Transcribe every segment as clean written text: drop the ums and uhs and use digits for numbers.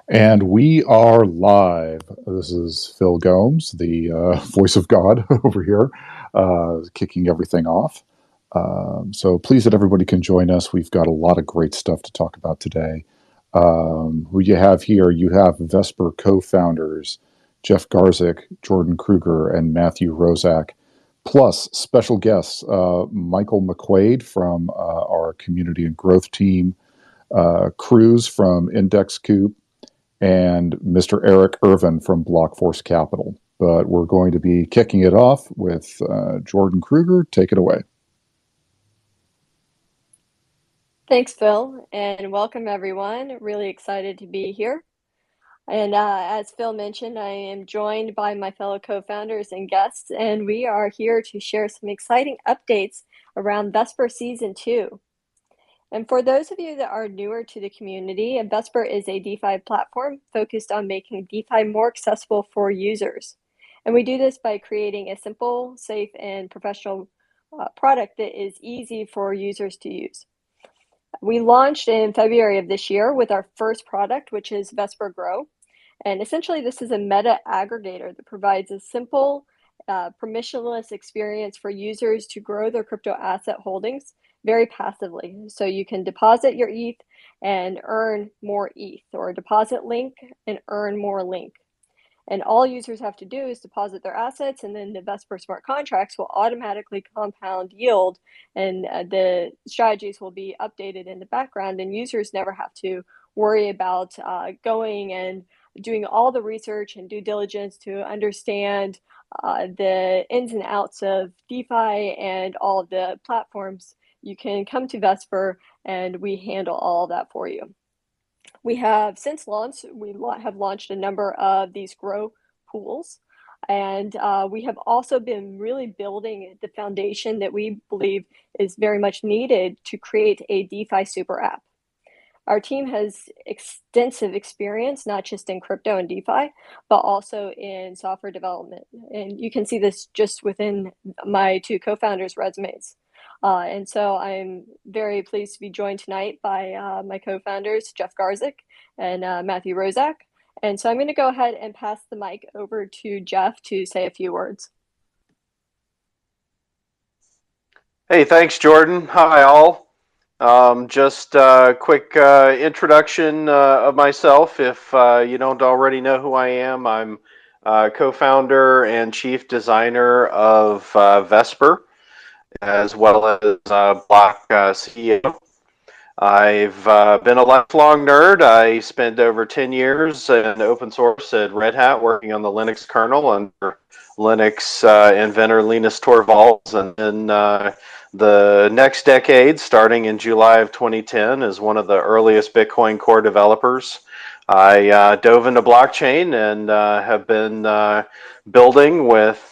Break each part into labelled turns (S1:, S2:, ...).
S1: And we are live. This is Phil Gomes, the voice of God over here, kicking everything off. So pleased that everybody can join us. We've got a lot of great stuff to talk about today. Who you have here, you have Vesper co-founders, Jeff Garzik, Jordan Kruger, and Matthew Rozak, plus special guests, Michael McQuaid from our community and growth team, Cruz from Index Coop, and Mr. Eric Irvin from Blockforce Capital. But we're going to be kicking it off with Jordan Kruger. Take it away.
S2: Thanks, Phil, and welcome everyone. Really excited to be here. And as Phil mentioned, I am joined by my fellow co-founders and guests, and we are here to share some exciting updates around Vesper Season 2. And for those of you that are newer to the community, Vesper is a DeFi platform focused on making DeFi more accessible for users. And we do this by creating a simple, safe, and professional product that is easy for users to use. We launched in February of this year with our first product, which is Vesper Grow. And essentially, this is a meta aggregator that provides a simple, permissionless experience for users to grow their crypto asset holdings very passively. So you can deposit your ETH and earn more ETH, or deposit Link and earn more Link. And all users have to do is deposit their assets, and then the Vesper smart contracts will automatically compound yield, and the strategies will be updated in the background, and users never have to worry about going and doing all the research and due diligence to understand the ins and outs of DeFi and all of the platforms. You can come to Vesper, and we handle all of that for you. We have since launched, we have launched a number of these grow pools, and we have also been really building the foundation that we believe is very much needed to create a DeFi super app. Our team has extensive experience, not just in crypto and DeFi, but also in software development. And you can see this just within my two co-founders' resumes. And so I'm very pleased to be joined tonight by my co-founders, Jeff Garzik and Matthew Rozak. And so I'm going to go ahead and pass the mic over to Jeff to say a few words.
S3: Hey, thanks, Jordan. Hi, all. Just a quick introduction of myself. If you don't already know who I am, I'm co-founder and chief designer of Vesper, as well as Block CEO. I've been a lifelong nerd. I spent over 10 years in open source at Red Hat working on the Linux kernel under Linux inventor Linus Torvalds, and then the next decade, starting in July of 2010, as one of the earliest Bitcoin core developers, I dove into blockchain and have been building with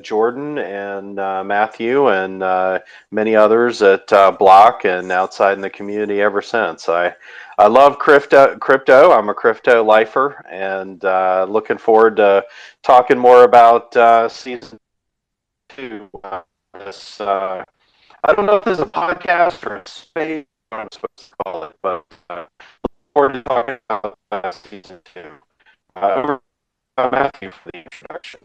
S3: Jordan and Matthew and many others at Block and outside in the community ever since. I love crypto. I'm a crypto lifer, and looking forward to talking more about season 2. This I don't know if this is a podcast or a space, what I'm supposed to call it, but look forward to talking about season 2. Over to Matthew for the introduction.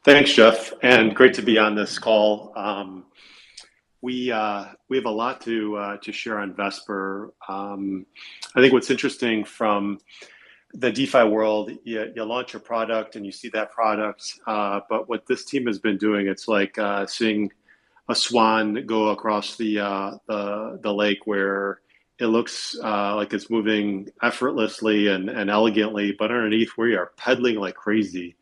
S4: Thanks, Jeff, and great to be on this call. We have a lot to share on Vesper. I think what's interesting from the DeFi world, you launch a product and you see that product, but what this team has been doing, it's like seeing a swan go across the lake, where it looks like it's moving effortlessly and elegantly, but underneath we are pedaling like crazy.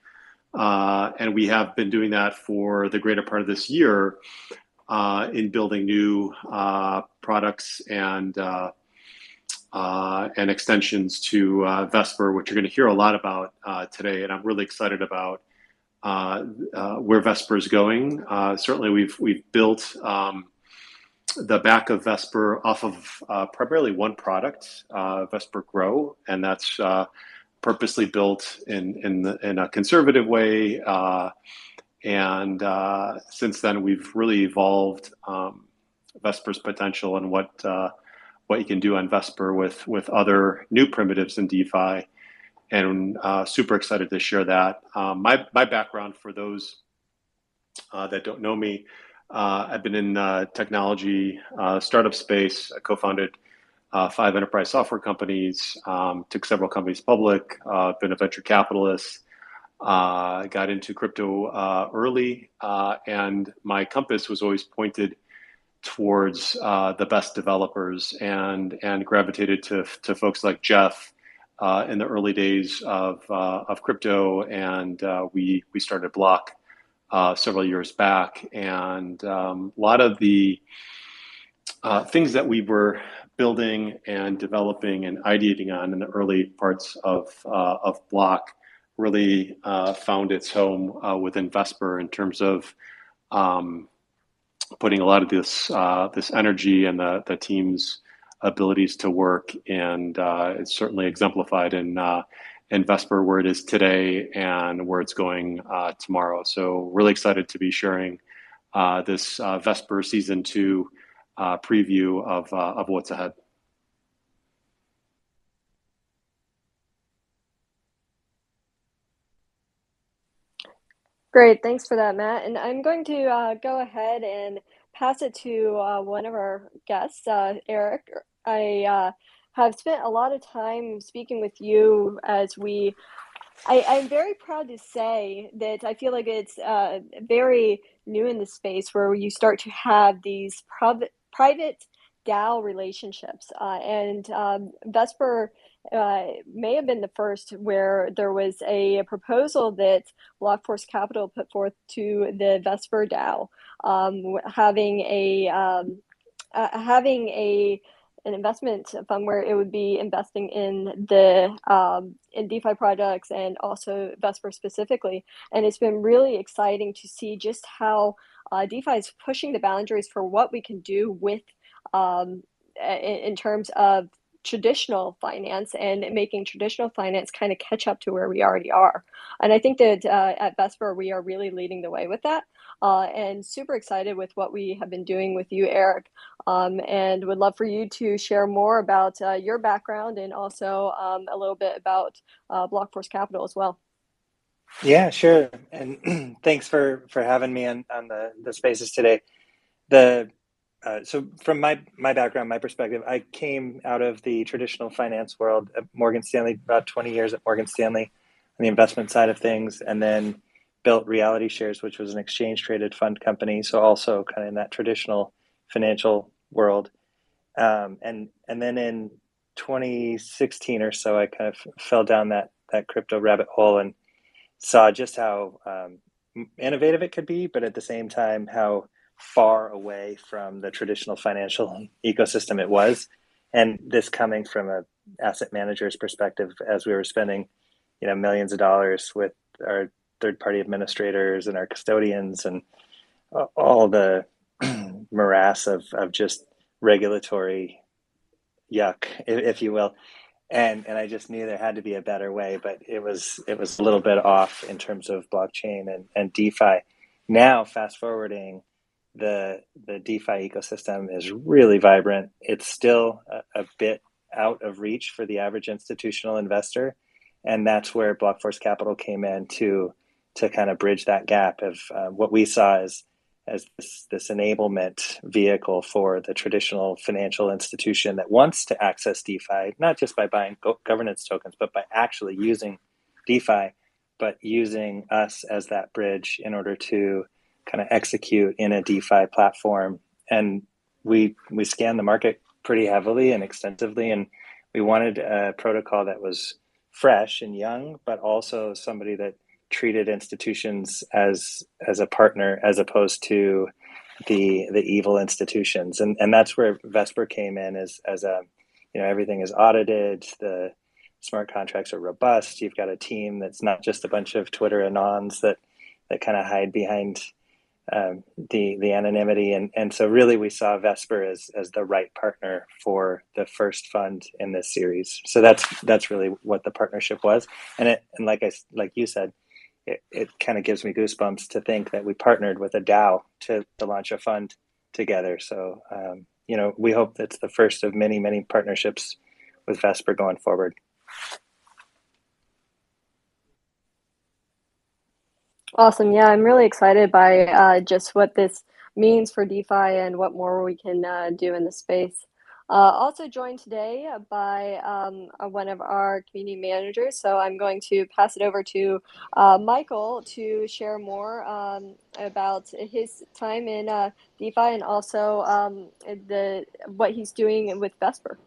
S4: And we have been doing that for the greater part of this year in building new products and extensions to Vesper, which you're going to hear a lot about today. And I'm really excited about where Vesper is going. Certainly, we've built the back of Vesper off of primarily one product, Vesper Grow, and that's purposely built in a conservative way. And since then, we've really evolved Vesper's potential and what what you can do on Vesper with other new primitives in DeFi, and super excited to share that. My background, for those that don't know me, I've been in technology startup space. I co-founded 5 enterprise software companies, took several companies public, been a venture capitalist, got into crypto early, and my compass was always pointed towards the best developers, and gravitated to folks like Jeff in the early days of crypto, and we started Block several years back, and a lot of the things that we were building and developing and ideating on in the early parts of Block really found its home within Vesper, in terms of putting a lot of this energy and the team's abilities to work, and it's certainly exemplified in Vesper, where it is today and where it's going tomorrow. So really excited to be sharing this Vesper Season 2 preview of what's ahead.
S2: Great, thanks for that, Matt. And I'm going to go ahead and pass it to one of our guests, Eric. I have spent a lot of time speaking with you as I'm very proud to say that I feel like it's very new in the space, where you start to have these private DAO relationships. And Vesper may have been the first where there was a proposal that Blockforce Capital put forth to the Vesper DAO, having an investment fund where it would be investing in in DeFi projects, and also Vesper specifically. And it's been really exciting to see just how DeFi is pushing the boundaries for what we can do with in terms of traditional finance, and making traditional finance kind of catch up to where we already are. And I think that at Vesper, we are really leading the way with that, and super excited with what we have been doing with you, Eric, and would love for you to share more about your background, and also a little bit about Blockforce Capital as well.
S5: Yeah, sure. And thanks for having me on the spaces today. So from my background, my perspective, I came out of the traditional finance world at Morgan Stanley, about 20 years at Morgan Stanley on the investment side of things, and then built Reality Shares, which was an exchange traded fund company. So also kind of in that traditional financial world. And then in 2016 or so, I kind of fell down that crypto rabbit hole, and saw just how innovative it could be, but at the same time, how far away from the traditional financial ecosystem it was. And this coming from an asset manager's perspective, as we were spending, millions of dollars with our third-party administrators and our custodians, and all the morass of just regulatory yuck, if you will. And I just knew there had to be a better way, but it was a little bit off in terms of blockchain and DeFi. Now, fast forwarding, the DeFi ecosystem is really vibrant. It's still a bit out of reach for the average institutional investor, and that's where Blockforce Capital came in to kind of bridge that gap of what we saw as this enablement vehicle for the traditional financial institution that wants to access DeFi, not just by buying governance tokens, but by actually using DeFi, but using us as that bridge in order to kind of execute in a DeFi platform. And we scanned the market pretty heavily and extensively, and we wanted a protocol that was fresh and young, but also somebody that treated institutions as a partner, as opposed to the evil institutions. And that's where Vesper came in as a, everything is audited, the smart contracts are robust. You've got a team that's not just a bunch of Twitter anons that kind of hide behind the anonymity. And so really we saw Vesper as the right partner for the first fund in this series. So that's really what the partnership was. And like you said, it kind of gives me goosebumps to think that we partnered with a DAO to launch a fund together. So we hope that's the first of many, many partnerships with Vesper going forward.
S2: Awesome. Yeah, I'm really excited by just what this means for DeFi and what more we can do in the space. Also joined today by one of our community managers. So I'm going to pass it over to Michael to share more about his time in DeFi and also what he's doing with Vesper.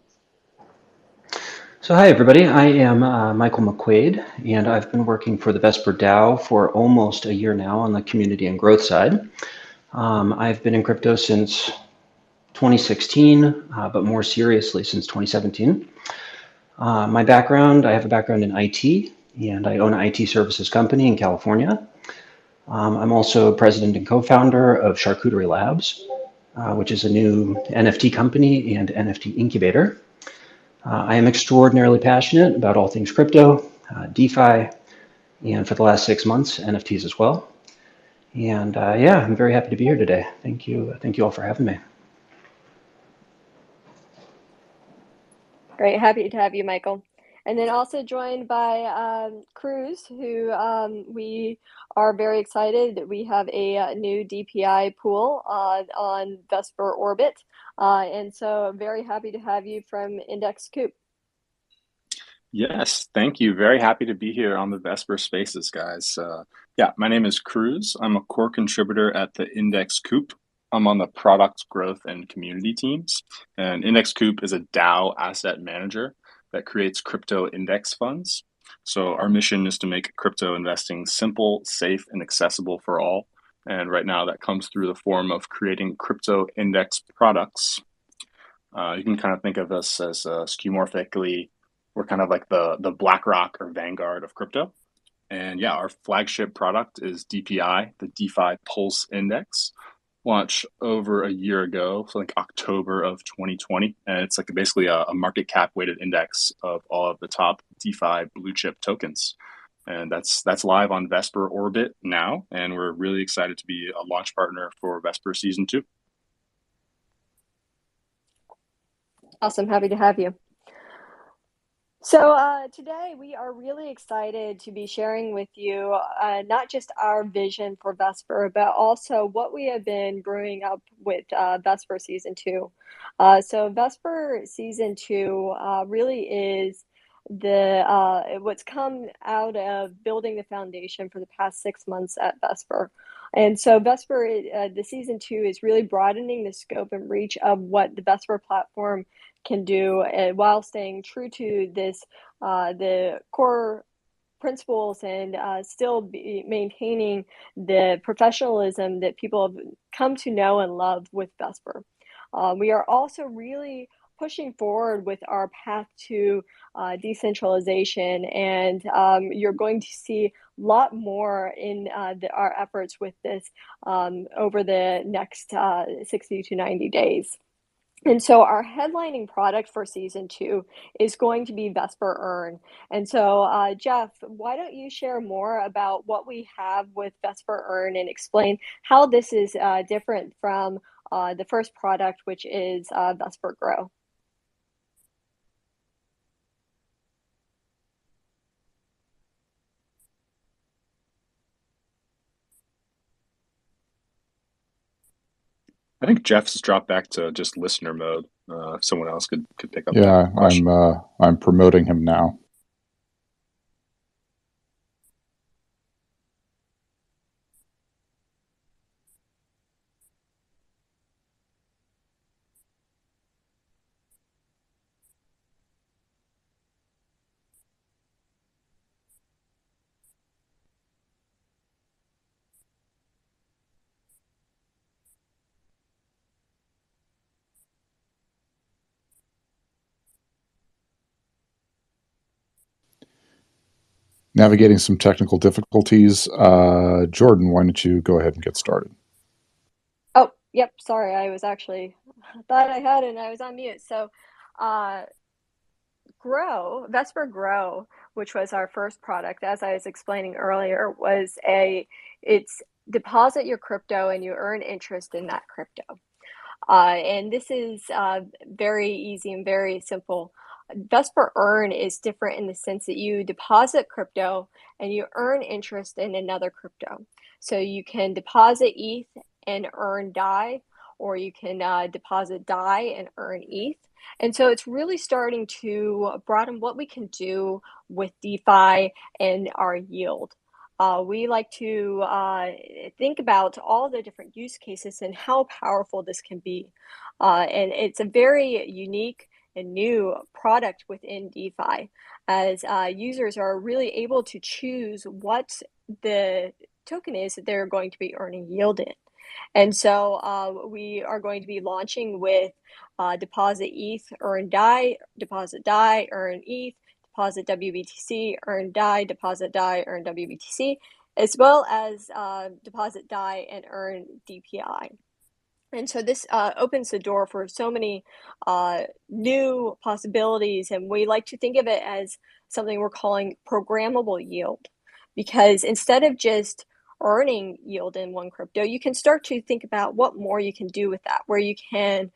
S6: So hi everybody, I am Michael McQuaid, and I've been working for the Vesper DAO for almost a year now on the community and growth side. I've been in crypto since 2016, but more seriously since 2017. My background, I have a background in IT, and I own an IT services company in California. I'm also president and co-founder of Charcuterie Labs, which is a new NFT company and NFT incubator. I am extraordinarily passionate about all things crypto, DeFi, and for the last 6 months, NFTs as well. And yeah, I'm very happy to be here today. Thank you all for having me.
S2: Great, happy to have you, Michael. And then also joined by Cruz, who we are very excited that we have a new DPI pool on Vesper Orbit. And so I'm very happy to have you from Index Coop.
S7: Yes, thank you. Very happy to be here on the Vesper Spaces, guys. Yeah, my name is Cruz. I'm a core contributor at the Index Coop. I'm on the product growth and community teams. And Index Coop is a DAO asset manager that creates crypto index funds. So our mission is to make crypto investing simple, safe, and accessible for all. And right now that comes through the form of creating crypto index products. You can kind of think of us as skeuomorphically, we're kind of like the BlackRock or Vanguard of crypto. And yeah, our flagship product is DPI, the DeFi Pulse Index, launched over a year ago, so like October of 2020. And it's like basically a market cap weighted index of all of the top DeFi blue chip tokens. And that's live on Vesper Orbit now. And we're really excited to be a launch partner for Vesper Season 2.
S2: Awesome, happy to have you. So today we are really excited to be sharing with you not just our vision for Vesper, but also what we have been brewing up with Vesper Season 2. So Vesper Season 2 really is what's come out of building the foundation for the past 6 months at Vesper. And so Vesper, the Season 2 is really broadening the scope and reach of what the Vesper platform can do while staying true to this, the core principles and still be maintaining the professionalism that people have come to know and love with Vesper. We are also really pushing forward with our path to decentralization, and you're going to see a lot more in our efforts with this over the next 60 to 90 days. And so our headlining product for Season 2 is going to be Vesper Earn. And so, Jeff, why don't you share more about what we have with Vesper Earn and explain how this is different from the first product, which is Vesper Grow?
S7: I think Jeff's dropped back to just listener mode. If someone else could pick up.
S1: Yeah,
S7: that question.
S1: I'm promoting him now. Navigating some technical difficulties. Jordan, why don't you go ahead and get started?
S2: Oh, yep. Sorry, I was actually thought I had it and I was on mute. So, Vesper Grow, which was our first product, as I was explaining earlier, it's deposit your crypto and you earn interest in that crypto. And this is very easy and very simple. Vesper Earn is different in the sense that you deposit crypto and you earn interest in another crypto. So you can deposit ETH and earn DAI, or you can deposit DAI and earn ETH. And so it's really starting to broaden what we can do with DeFi and our yield. We like to think about all the different use cases and how powerful this can be. And it's a very unique and new product within DeFi, as users are really able to choose what the token is that they're going to be earning yield in. And so we are going to be launching with deposit ETH, earn DAI, deposit DAI, earn ETH, deposit WBTC, earn DAI, deposit DAI, earn WBTC, as well as deposit DAI and earn DPI. And so this opens the door for so many new possibilities, and we like to think of it as something we're calling programmable yield, because instead of just earning yield in one crypto, you can start to think about what more you can do with that, where you can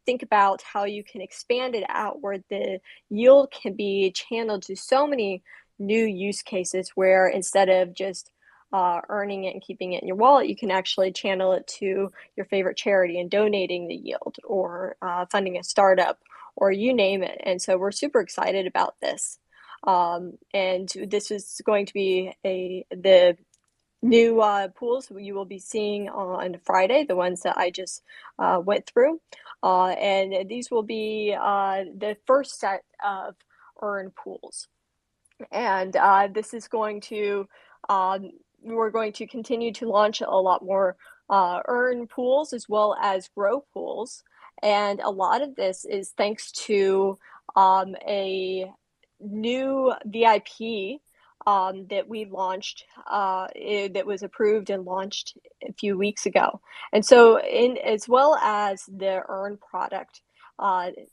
S2: think about how you can expand it out, where the yield can be channeled to so many new use cases, where instead of just earning it and keeping it in your wallet, you can actually channel it to your favorite charity and donating the yield, or funding a startup, or you name it. And so we're super excited about this. And this is going to be the new pools you will be seeing on Friday, the ones that I just went through. And these will be the first set of earn pools. And this is going to we're going to continue to launch a lot more earn pools as well as grow pools. And a lot of this is thanks to a new VIP that we launched, that was approved and launched a few weeks ago. And so as well as the earn product,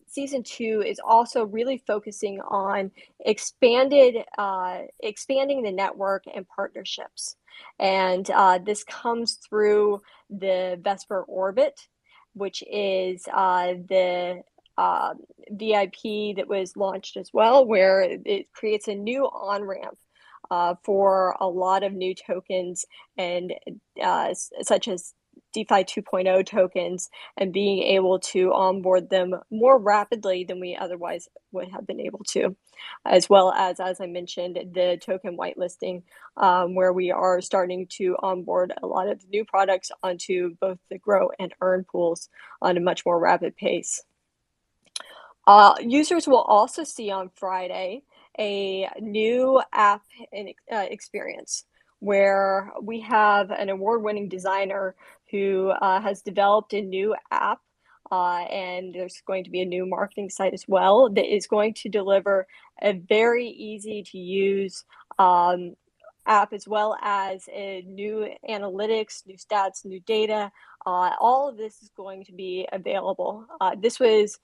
S2: season 2 is also really focusing on expanding the network and partnerships. And this comes through the Vesper Orbit, which is the VIP that was launched as well, where it creates a new on-ramp for a lot of new tokens, and such as DeFi 2.0 tokens, and being able to onboard them more rapidly than we otherwise would have been able to, as well as I mentioned, the token whitelisting, where we are starting to onboard a lot of new products onto both the Grow and Earn pools on a much more rapid pace. Users will also see on Friday a new app experience, where we have an award-winning designer who has developed a new app, and there's going to be a new marketing site as well that is going to deliver a very easy to use app, as well as a new analytics, new stats, new data. All of this is going to be available. This was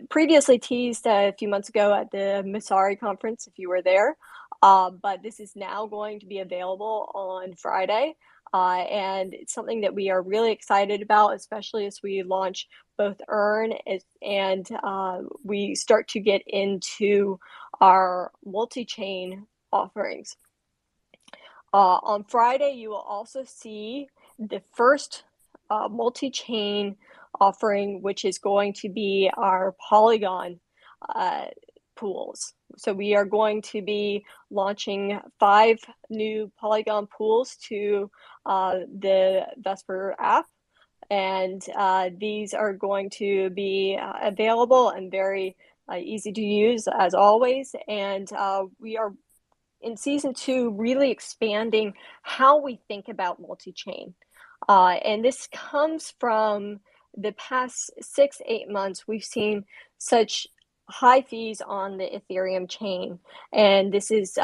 S2: previously teased a few months ago at the Masari conference, if you were there, but this is now going to be available on Friday, and it's something that we are really excited about, especially as we launch both Earn and we start to get into our multi-chain offerings. On Friday, you will also see the first multi-chain offering, which is going to be our Polygon pools. So we are going to be launching 5 new Polygon pools to the Vesper app, and these are going to be available and very easy to use as always. And we are in season 2 really expanding how we think about multi-chain. And this comes from the past 6-8 months. We've seen such high fees on the Ethereum chain, and this is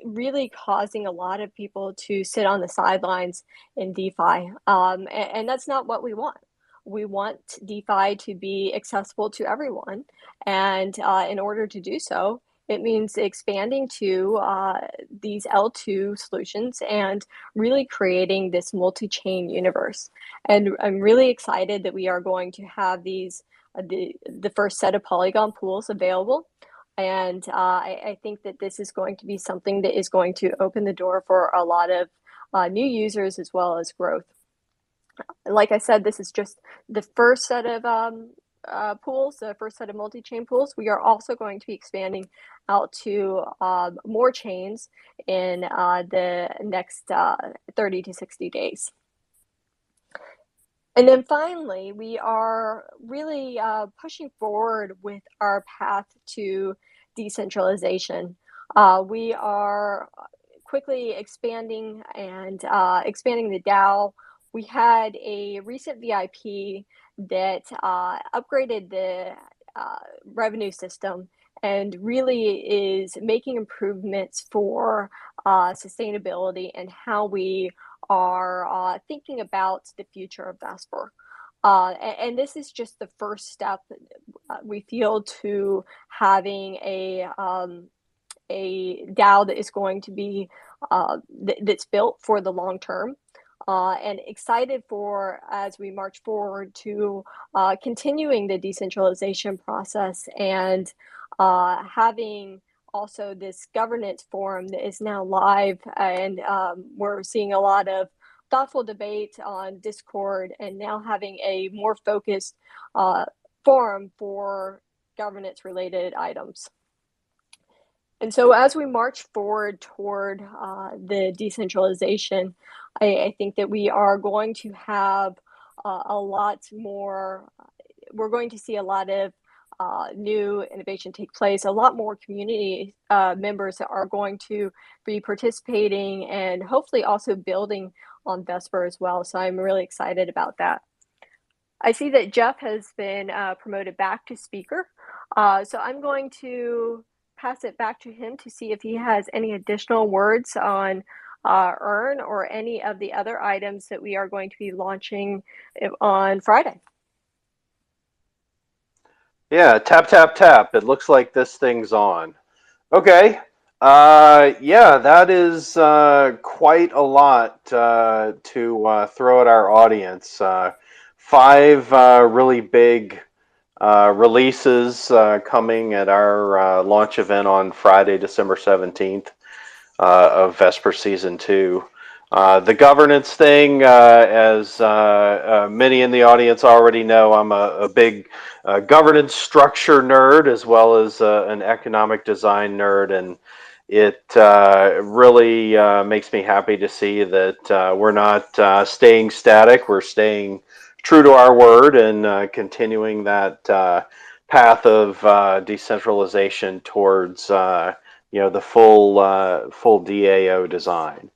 S2: really causing a lot of people to sit on the sidelines in DeFi, and that's not what we want. We want DeFi to be accessible to everyone, and in order to do so, It means expanding to these L2 solutions and really creating this multi-chain universe. And I'm really excited that we are going to have these the first set of Polygon pools available. And I think that this is going to be something that is going to open the door for a lot of new users as well as growth. Like I said, this is just the first set of pools, the first set of multi-chain pools. We are also going to be expanding out to more chains in the next 30 to 60 days. And then finally, we are really pushing forward with our path to decentralization. We are quickly expanding and expanding the DAO. We had a recent VIP that upgraded the revenue system and really is making improvements for sustainability and how we are thinking about the future of Vesper. And this is just the first step, we feel, to having a DAO that is going to be that's built for the long term. And excited for, as we march forward, to continuing the decentralization process and having also this governance forum that is now live, and we're seeing a lot of thoughtful debate on Discord, and now having a more focused forum for governance related items. And so as we march forward toward the decentralization, I think that we are going to have a lot more, we're going to see a lot of new innovation take place. A lot more community members are going to be participating and hopefully also building on Vesper as well. So I'm really excited about that. I see that Jeff has been promoted back to speaker. So I'm going to pass it back to him to see if he has any additional words on Earn or any of the other items that we are going to be launching on Friday.
S3: Yeah, tap, tap, tap. It looks like this thing's on. Okay. Yeah, that is quite a lot to throw at our audience. 5 really big releases coming at our launch event on Friday, December 17th of Vesper Season 2. The governance thing, as many in the audience already know, I'm a big governance structure nerd as well as an economic design nerd, and it really makes me happy to see that we're not staying static. We're staying true to our word and continuing that path of decentralization towards the full DAO design.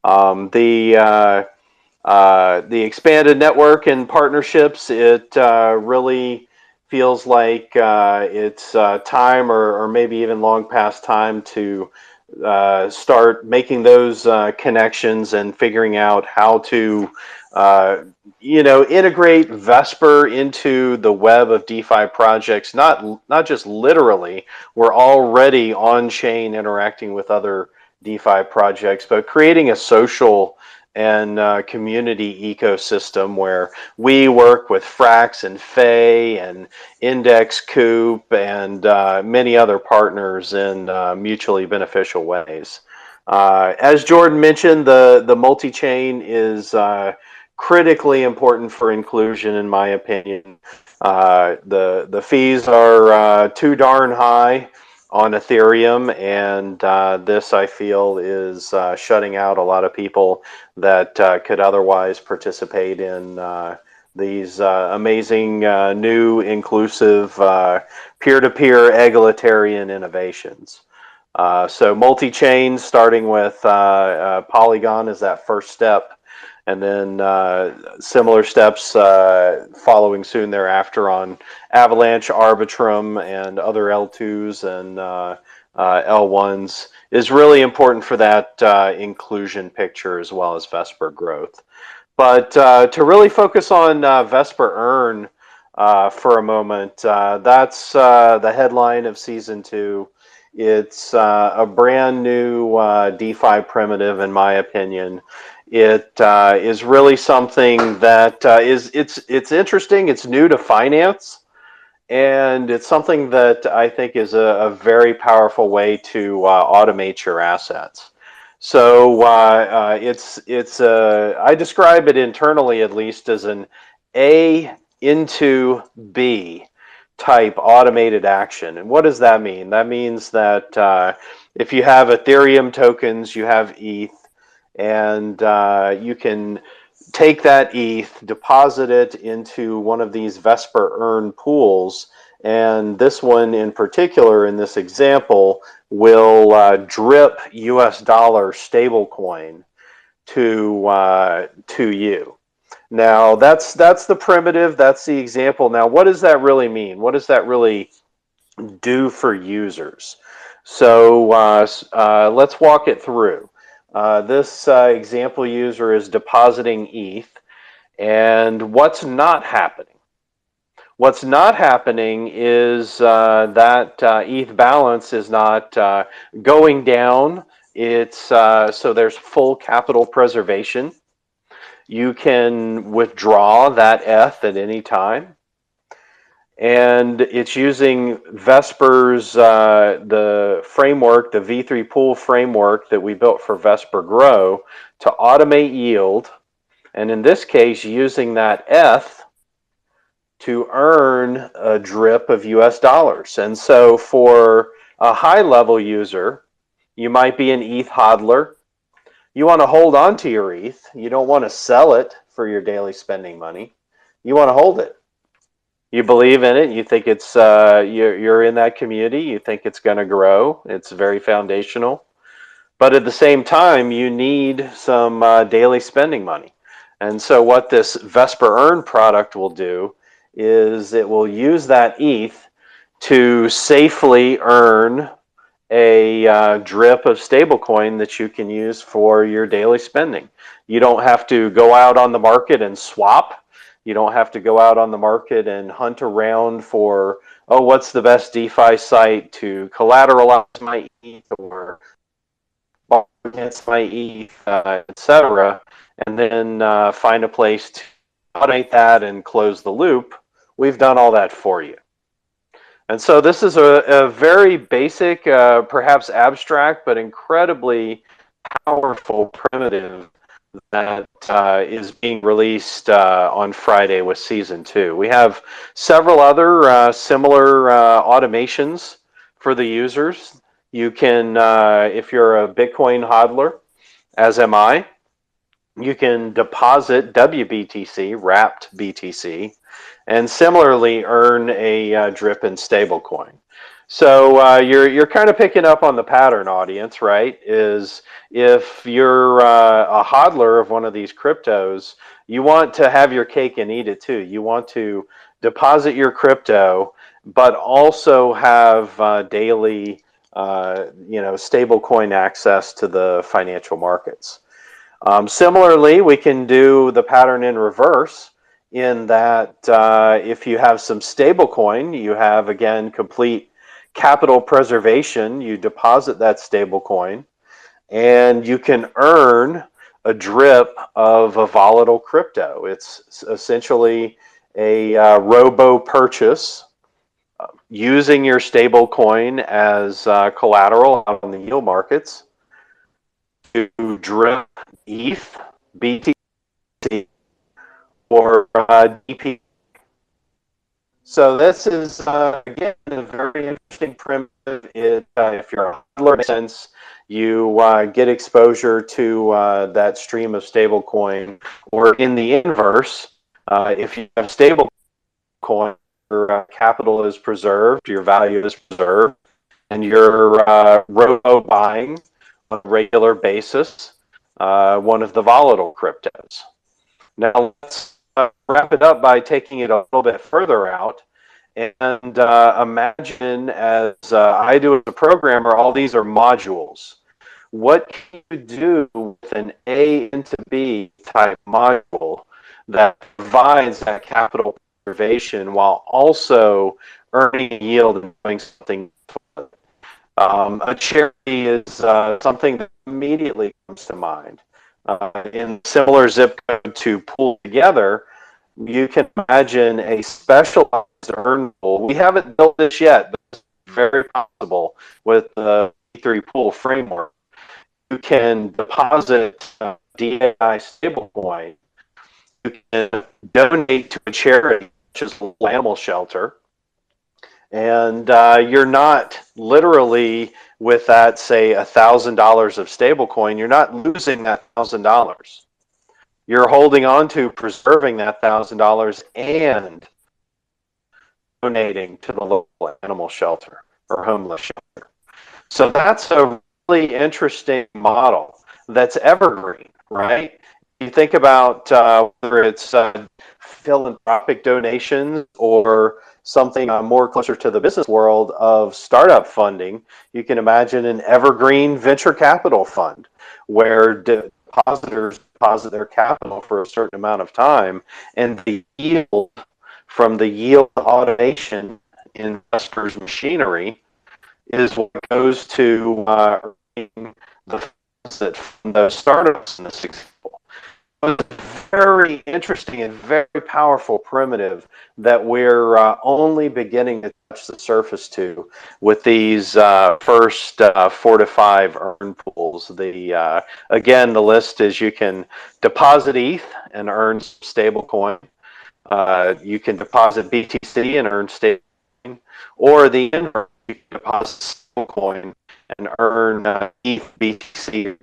S3: The expanded network and partnerships, it really feels like it's time, or maybe even long past time, to start making those connections and figuring out how to integrate Vesper into the web of DeFi projects. Not just literally, we're already on chain interacting with other DeFi projects, but creating a social and community ecosystem where we work with Frax and Fay and Index Coop and many other partners in mutually beneficial ways. As Jordan mentioned, the multi-chain is critically important for inclusion, in my opinion. The fees are too darn high on Ethereum, and this, I feel, is shutting out a lot of people that could otherwise participate in these amazing new inclusive peer-to-peer egalitarian innovations. So multi-chain, starting with Polygon, is that first step, and then similar steps following soon thereafter on Avalanche, Arbitrum, and other L2s and L1s is really important for that inclusion picture, as well as Vesper growth. But to really focus on Vesper Earn for a moment, that's the headline of Season 2. It's a brand new DeFi primitive, in my opinion. It is really something that it's interesting. It's new to finance, and it's something that I think is a very powerful way to automate your assets. So I describe it internally, at least, as an A into B type automated action. And what does that mean? That means that if you have Ethereum tokens, you have ETH, and you can take that ETH, deposit it into one of these Vesper earn pools, and this one in particular, in this example, will drip US dollar stablecoin to you. Now that's the primitive, that's the example. Now what does that really mean? What does that really do for users? So let's walk it through. This example user is depositing ETH, and what's not happening? What's not happening is that ETH balance is not going down. It's so there's full capital preservation. You can withdraw that ETH at any time. And it's using Vesper's, the framework, the V3 pool framework that we built for Vesper Grow to automate yield. And in this case, using that ETH to earn a drip of US dollars. And so for a high level user, you might be an ETH hodler. You want to hold on to your ETH. You don't want to sell it for your daily spending money. You want to hold it. You believe in it. You think it's you're in that community. You think it's going to grow. It's very foundational. But at the same time, you need some daily spending money. And so what this Vesper Earn product will do is it will use that ETH to safely earn a drip of stablecoin that you can use for your daily spending. You don't have to go out on the market and swap. You don't have to go out on the market and hunt around for, oh, what's the best DeFi site to collateralize my ETH or borrow against my ETH, etc., and then find a place to automate that and close the loop. We've done all that for you. And so this is a very basic, perhaps abstract, but incredibly powerful primitive that is being released on Friday with Season 2. We have several other similar automations for the users. You can, if you're a Bitcoin hodler, as am I, you can deposit WBTC, wrapped BTC, and similarly earn a drip in stablecoin. So you're kind of picking up on the pattern, audience, right? Is if you're a hodler of one of these cryptos, you want to have your cake and eat it too. You want to deposit your crypto, but also have daily, stablecoin access to the financial markets. Similarly, we can do the pattern in reverse, in that if you have some stablecoin, you have, again, complete capital preservation. You deposit that stablecoin, and you can earn a drip of a volatile crypto. It's essentially a robo purchase using your stablecoin as collateral out on the yield markets to drip ETH, BTC, or DP. So this is, again, a very interesting primitive. If you're a hodler, sense, you get exposure to that stream of stablecoin. Or in the inverse, if you have stablecoin, your capital is preserved, your value is preserved, and you're robo buying on a regular basis one of the volatile cryptos. Now let's wrap it up by taking it a little bit further out, and imagine, as I do as a programmer, all these are modules. What can you do with an A into B type module that provides that capital preservation while also earning a yield and doing something? A charity is something that immediately comes to mind. In similar zip code to pool together, you can imagine a specialized earn pool. We haven't built this yet, but it's very possible with the V3 pool framework. You can deposit DAI stablecoin. You can donate to a charity, such as a local animal shelter, and you're not literally with that, say, $1,000 of stablecoin. You're not losing that $1,000. You're holding on to preserving that $1,000 and donating to the local animal shelter or homeless shelter. So that's a really interesting model that's evergreen, right? You think about whether it's philanthropic donations or something more closer to the business world of startup funding. You can imagine an evergreen venture capital fund where depositors deposit their capital for a certain amount of time, and the yield from the yield automation in Vesper's machinery is what goes to earning the funds that from those startups in this example. It's very interesting and very powerful primitive that we're only beginning to touch the surface to with these first 4 to 5 earn pools. Again, the list is you can deposit ETH and earn stable coin. You can deposit BTC and earn stable coin, or the inverse, you can deposit stable coin and earn ETH BTC.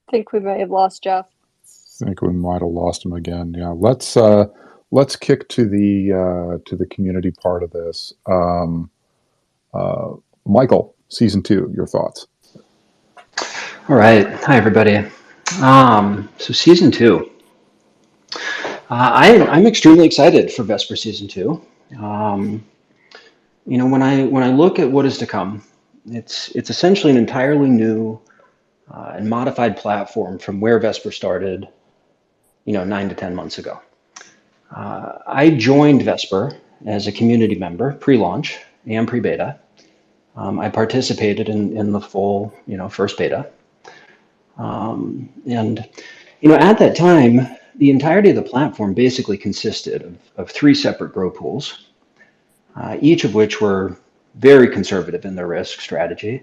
S2: I think we may have lost Jeff.
S1: I think we might have lost him again. Yeah, let's kick to the community part of this. Michael, season 2, your thoughts?
S6: All right. Hi, everybody. So season 2. I'm extremely excited for Vesper season 2. When I look at what is to come, it's essentially an entirely new and modified platform from where Vesper started, 9 to 10 months ago. I joined Vesper as a community member pre-launch and pre-beta. I participated in the full, first beta. And at that time, the entirety of the platform basically consisted of 3 separate grow pools, each of which were very conservative in their risk strategy.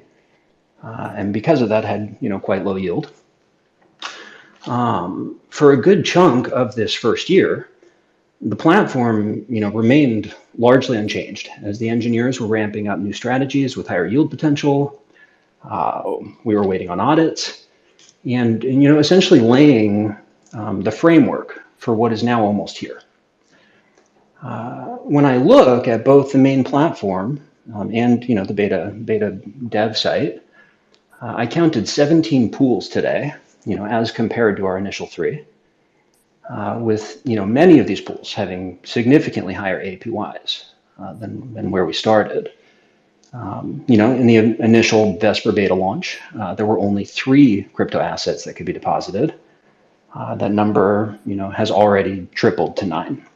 S6: And because of that had, quite low yield. For a good chunk of this first year, the platform, remained largely unchanged as the engineers were ramping up new strategies with higher yield potential. We were waiting on audits and essentially laying the framework for what is now almost here. When I look at both the main platform and the beta dev site, I counted 17 pools today, as compared to our initial 3, with many of these pools having significantly higher APYs than where we started. In the initial Vesper beta launch, there were only 3 crypto assets that could be deposited. That number, has already tripled to 9.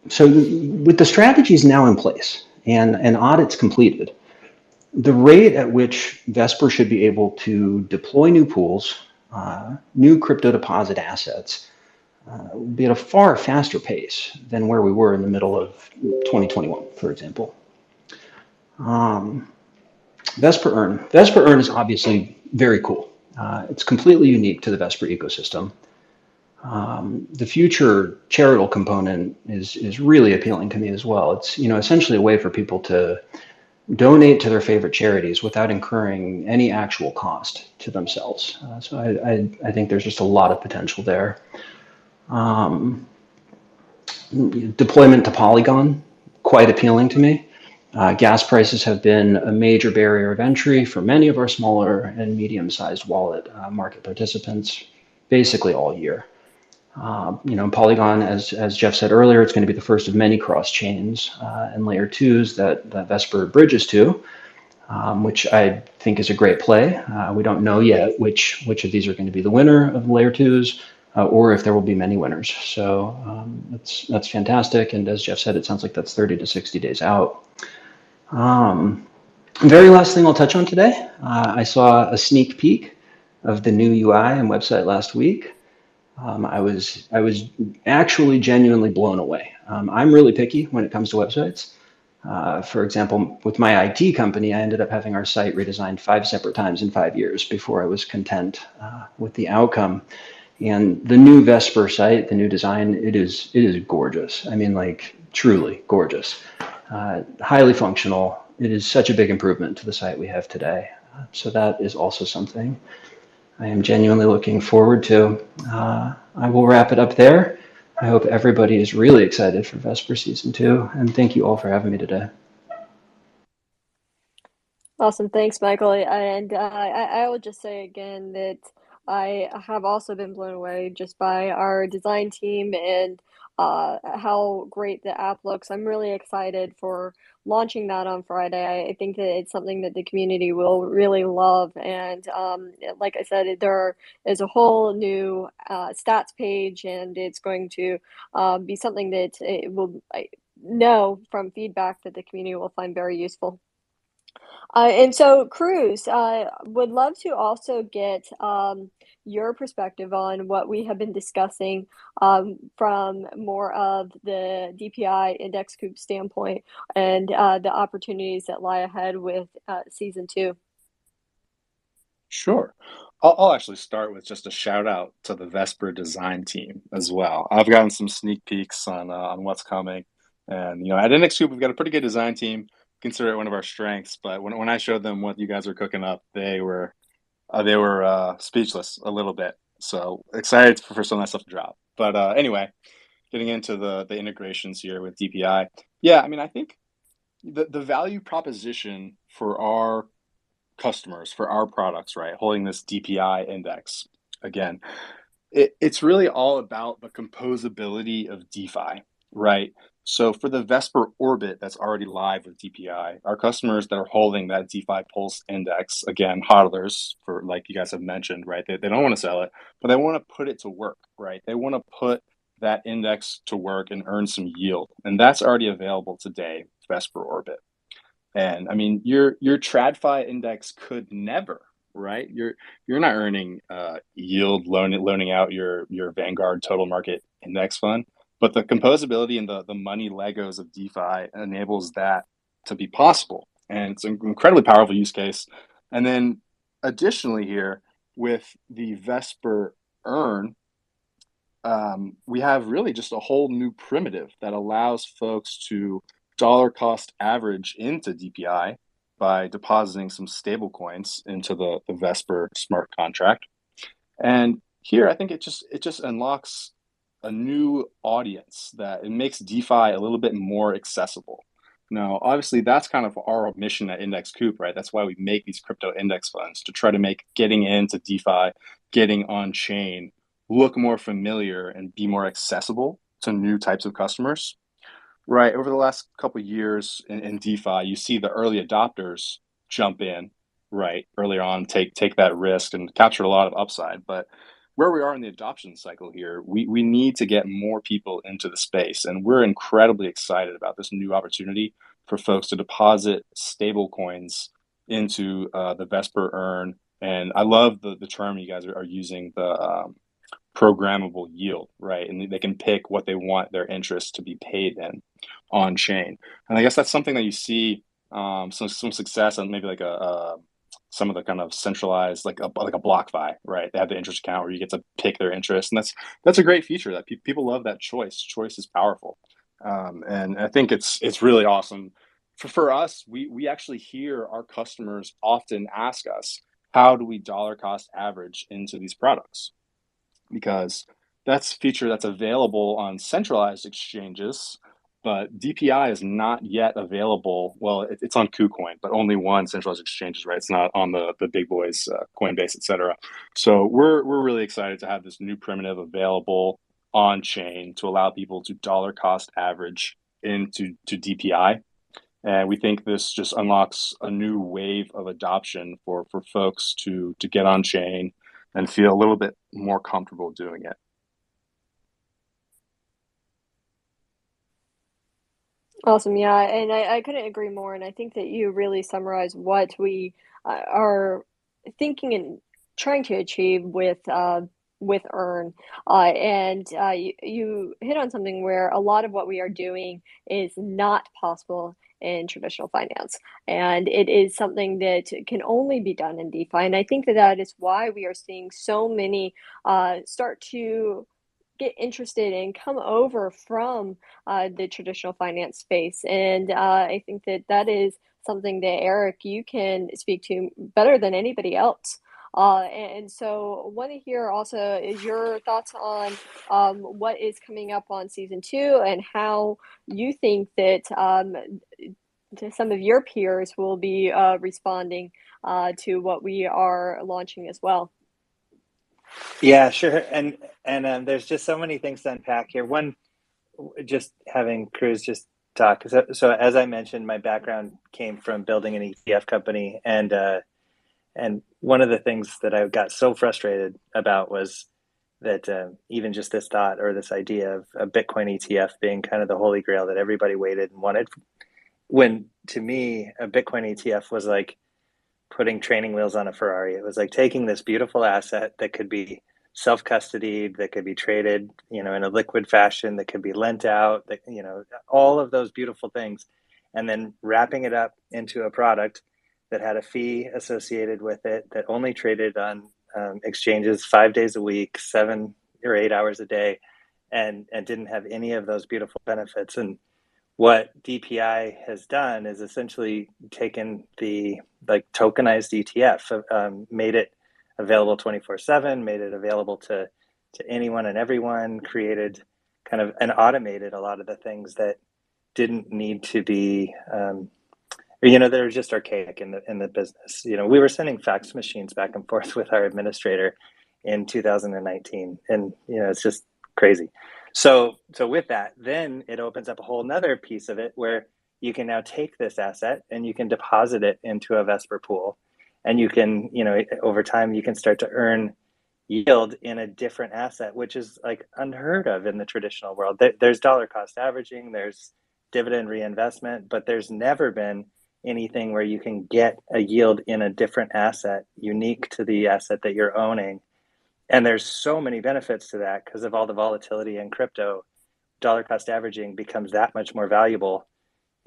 S6: So with the strategies now in place and audits completed, the rate at which Vesper should be able to deploy new pools, new crypto deposit assets, will be at a far faster pace than where we were in the middle of 2021, for example. Vesper Earn is obviously very cool. It's completely unique to the Vesper ecosystem. The future charitable component is really appealing to me as well. It's essentially a way for people to donate to their favorite charities without incurring any actual cost to themselves. So I think there's just a lot of potential there. Deployment to Polygon, quite appealing to me. Gas prices have been a major barrier of entry for many of our smaller and medium-sized wallet market participants, basically all year. Polygon, as Jeff said earlier, it's going to be the first of many cross chains and layer 2s that Vesper bridges to, which I think is a great play. We don't know yet which of these are going to be the winner of layer 2s, or if there will be many winners. So that's fantastic. And as Jeff said, it sounds like that's 30 to 60 days out. Very last thing I'll touch on today. I saw a sneak peek of the new UI and website last week. I was actually genuinely blown away. I'm really picky when it comes to websites. For example, with my IT company, I ended up having our site redesigned 5 separate times in 5 years before I was content with the outcome. And the new Vesper site, the new design, it is gorgeous. I mean, like truly gorgeous. Highly functional. It is such a big improvement to the site we have today. So that is also something I am genuinely looking forward to. I will wrap it up there. I hope everybody is really excited for Vesper Season 2, and thank you all for having me today.
S2: Awesome. Thanks, Michael. And I will just say again that I have also been blown away just by our design team and how great the app looks. I'm really excited for launching that on Friday. I think that it's something that the community will really love. And like I said, there is a whole new stats page, and it's going to be something that it will know from feedback that the community will find very useful. And so, Cruz, would love to also get your perspective on what we have been discussing from more of the DPI index coop standpoint and the opportunities that lie ahead with Season 2.
S7: Sure. I'll actually start with just a shout out to the Vesper design team as well. I've gotten some sneak peeks on what's coming, and at Index Coop we've got a pretty good design team. Consider it one of our strengths. But when I showed them what you guys are cooking up, they were speechless a little bit. So excited for some of that stuff to drop. But anyway, getting into the integrations here with DPI. Yeah, I mean, I think the value proposition for our customers, for our products, right, holding this DPI index, again, it's really all about the composability of DeFi, right? So for the Vesper Orbit that's already live with DPI, our customers that are holding that DeFi Pulse index, again, hodlers, for like you guys have mentioned, right? They don't want to sell it, but they want to put it to work, right? They want to put that index to work and earn some yield. And that's already available today, Vesper Orbit. And I mean, your TradFi index could never, right? You're not earning yield loaning out your Vanguard total market index fund, but the composability and the money Legos of DeFi enables that to be possible, and it's an incredibly powerful use case. And then additionally here with the Vesper Earn, we have really just a whole new primitive that allows folks to dollar cost average into DPI by depositing some stable coins into the Vesper smart contract. And here, I think it just unlocks a new audience that it makes DeFi a little bit more accessible. Now, obviously, that's kind of our mission at Index Coop, right? That's why we make these crypto index funds, to try to make getting into DeFi, getting on chain, look more familiar and be more accessible to new types of customers. Right. Over the last couple of years in DeFi, you see the early adopters jump in, right, earlier on, take that risk and capture a lot of upside. But where we are in the adoption cycle here, we need to get more people into the space. And we're incredibly excited about this new opportunity for folks to deposit stable coins into the Vesper Earn. And I love the term you guys are using, the programmable yield, right? And they can pick what they want their interest to be paid in on chain. And I guess that's something that you see some success on, maybe like some of the kind of centralized, like a BlockFi, right? They have the interest account where you get to pick their interest, and that's a great feature that people love. That choice is powerful, and I think it's really awesome. For us, we actually hear our customers often ask us, how do we dollar cost average into these products? Because that's a feature that's available on centralized exchanges, but DPI is not yet available. Well, it's on KuCoin, but only one centralized exchanges, right? It's not on the big boys, Coinbase, et cetera. So we're really excited to have this new primitive available on chain to allow people to dollar cost average into DPI. And we think this just unlocks a new wave of adoption for folks to get on chain and feel a little bit more comfortable doing it.
S2: Awesome. Yeah, and I couldn't agree more. And I think that you really summarize what we are thinking and trying to achieve with Earn. You hit on something where a lot of what we are doing is not possible in traditional finance, and it is something that can only be done in DeFi. And I think that that is why we are seeing so many start to get interested and come over from the traditional finance space. And I think that that is something that, Eric, you can speak to better than anybody else. And so want to hear also is your thoughts on what is coming up on season 2 and how you think that to some of your peers will be responding to what we are launching as well.
S5: Yeah, sure. And there's just so many things to unpack here. One, just having Cruz just talk. So as I mentioned, my background came from building an ETF company, and one of the things that I got so frustrated about was that even just this thought or this idea of a Bitcoin ETF being kind of the holy grail that everybody waited and wanted, when to me a Bitcoin ETF was like putting training wheels on a Ferrari. It was like taking this beautiful asset that could be self-custodied, that could be traded, in a liquid fashion, that could be lent out, that, all of those beautiful things, and then wrapping it up into a product that had a fee associated with it, that only traded on exchanges 5 days a week, 7 or 8 hours a day, and didn't have any of those beautiful benefits. And what DPI has done is essentially taken the tokenized ETF, made it available 24/7, made it available to anyone and everyone, created kind of and automated a lot of the things that didn't need to be, they're just archaic in the business. We were sending fax machines back and forth with our administrator in 2019, and it's just crazy. So with that, then it opens up a whole nother piece of it where you can now take this asset and you can deposit it into a Vesper pool, and you can, over time, you can start to earn yield in a different asset, which is like unheard of in the traditional world. There's dollar cost averaging, there's dividend reinvestment, but there's never been anything where you can get a yield in a different asset unique to the asset that you're owning. And there's so many benefits to that because of all the volatility in crypto. Dollar cost averaging becomes that much more valuable.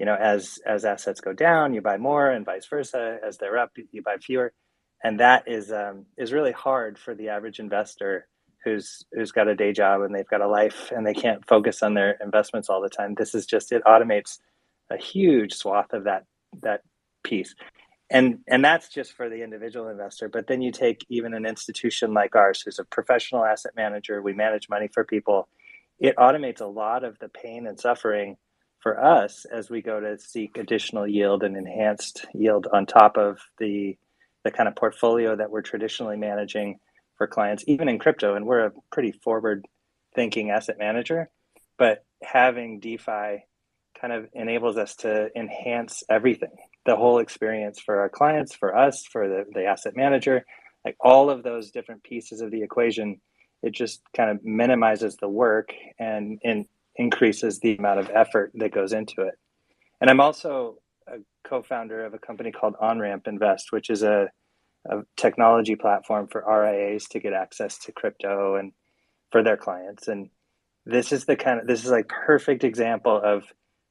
S5: As assets go down, you buy more, and vice versa. As they're up, you buy fewer, and that is really hard for the average investor who's got a day job and they've got a life and they can't focus on their investments all the time. This is just, it automates a huge swath of that piece. And that's just for the individual investor. But then you take even an institution like ours, who's a professional asset manager, we manage money for people. It automates a lot of the pain and suffering for us as we go to seek additional yield and enhanced yield on top of the kind of portfolio that we're traditionally managing for clients, even in crypto. And we're a pretty forward thinking asset manager, but having DeFi kind of enables us to enhance everything, the whole experience for our clients, for us, for the asset manager, like all of those different pieces of the equation. It just kind of minimizes the work and increases the amount of effort that goes into it. And I'm also a co-founder of a company called OnRamp Invest, which is a technology platform for RIAs to get access to crypto and for their clients. And this is like perfect example of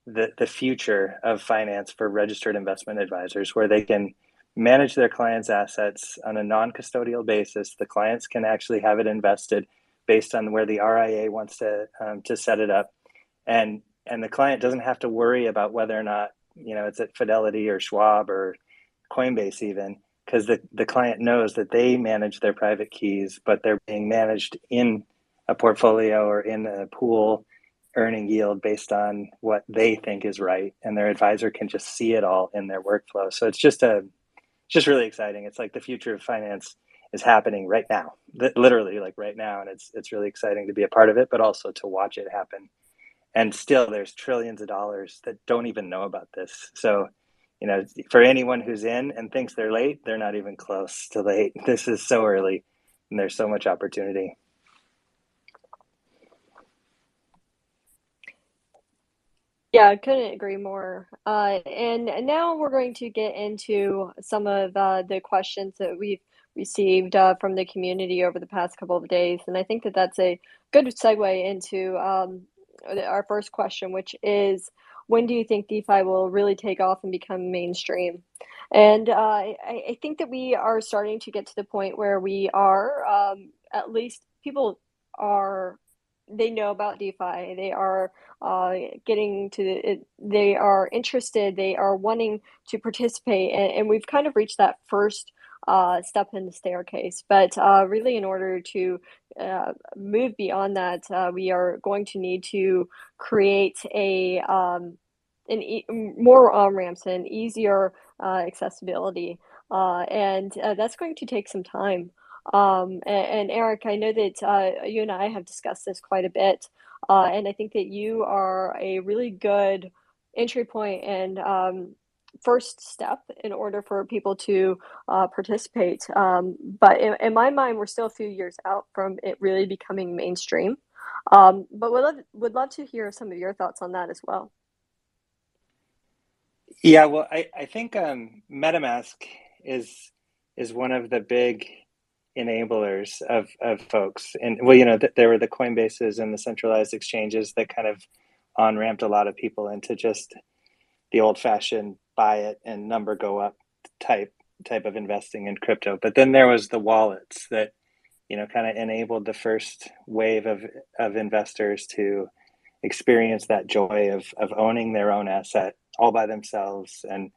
S5: the future of finance for registered investment advisors, where they can manage their clients' assets on a non-custodial basis. The clients can actually have it invested based on where the RIA wants to set it up, and the client doesn't have to worry about whether or not it's at Fidelity or Schwab or Coinbase even, because the client knows that they manage their private keys, but they're being managed in a portfolio or in a pool, earning yield based on what they think is right, and their advisor can just see it all in their workflow. So it's just really exciting. It's like the future of finance is happening right now, literally like right now, and it's really exciting to be a part of it, but also to watch it happen. And still, there's trillions of dollars that don't even know about this. So, for anyone who's in and thinks they're late, they're not even close to late. This is so early, and there's so much opportunity.
S2: Yeah, I couldn't agree more. And now we're going to get into some of the questions that we've received from the community over the past couple of days. And I think that that's a good segue into our first question, which is, when do you think DeFi will really take off and become mainstream? And I think that we are starting to get to the point where we are, at least people are, they know about DeFi. They are getting to it, they are interested, they are wanting to participate, and we've kind of reached that first step in the staircase. But really, in order to move beyond that, we are going to need to create more on ramps and easier accessibility, and that's going to take some time. And Eric, I know that you and I have discussed this quite a bit. And I think that you are a really good entry point and first step in order for people to participate. But in my mind, we're still a few years out from it really becoming mainstream. But would love to hear some of your thoughts on that as well.
S5: Yeah, well, I think MetaMask is one of the big enablers of folks. And well, there were the Coinbases and the centralized exchanges that kind of on-ramped a lot of people into just the old-fashioned buy it and number go up type of investing in crypto. But then there was the wallets that kind of enabled the first wave of investors to experience that joy of owning their own asset all by themselves, and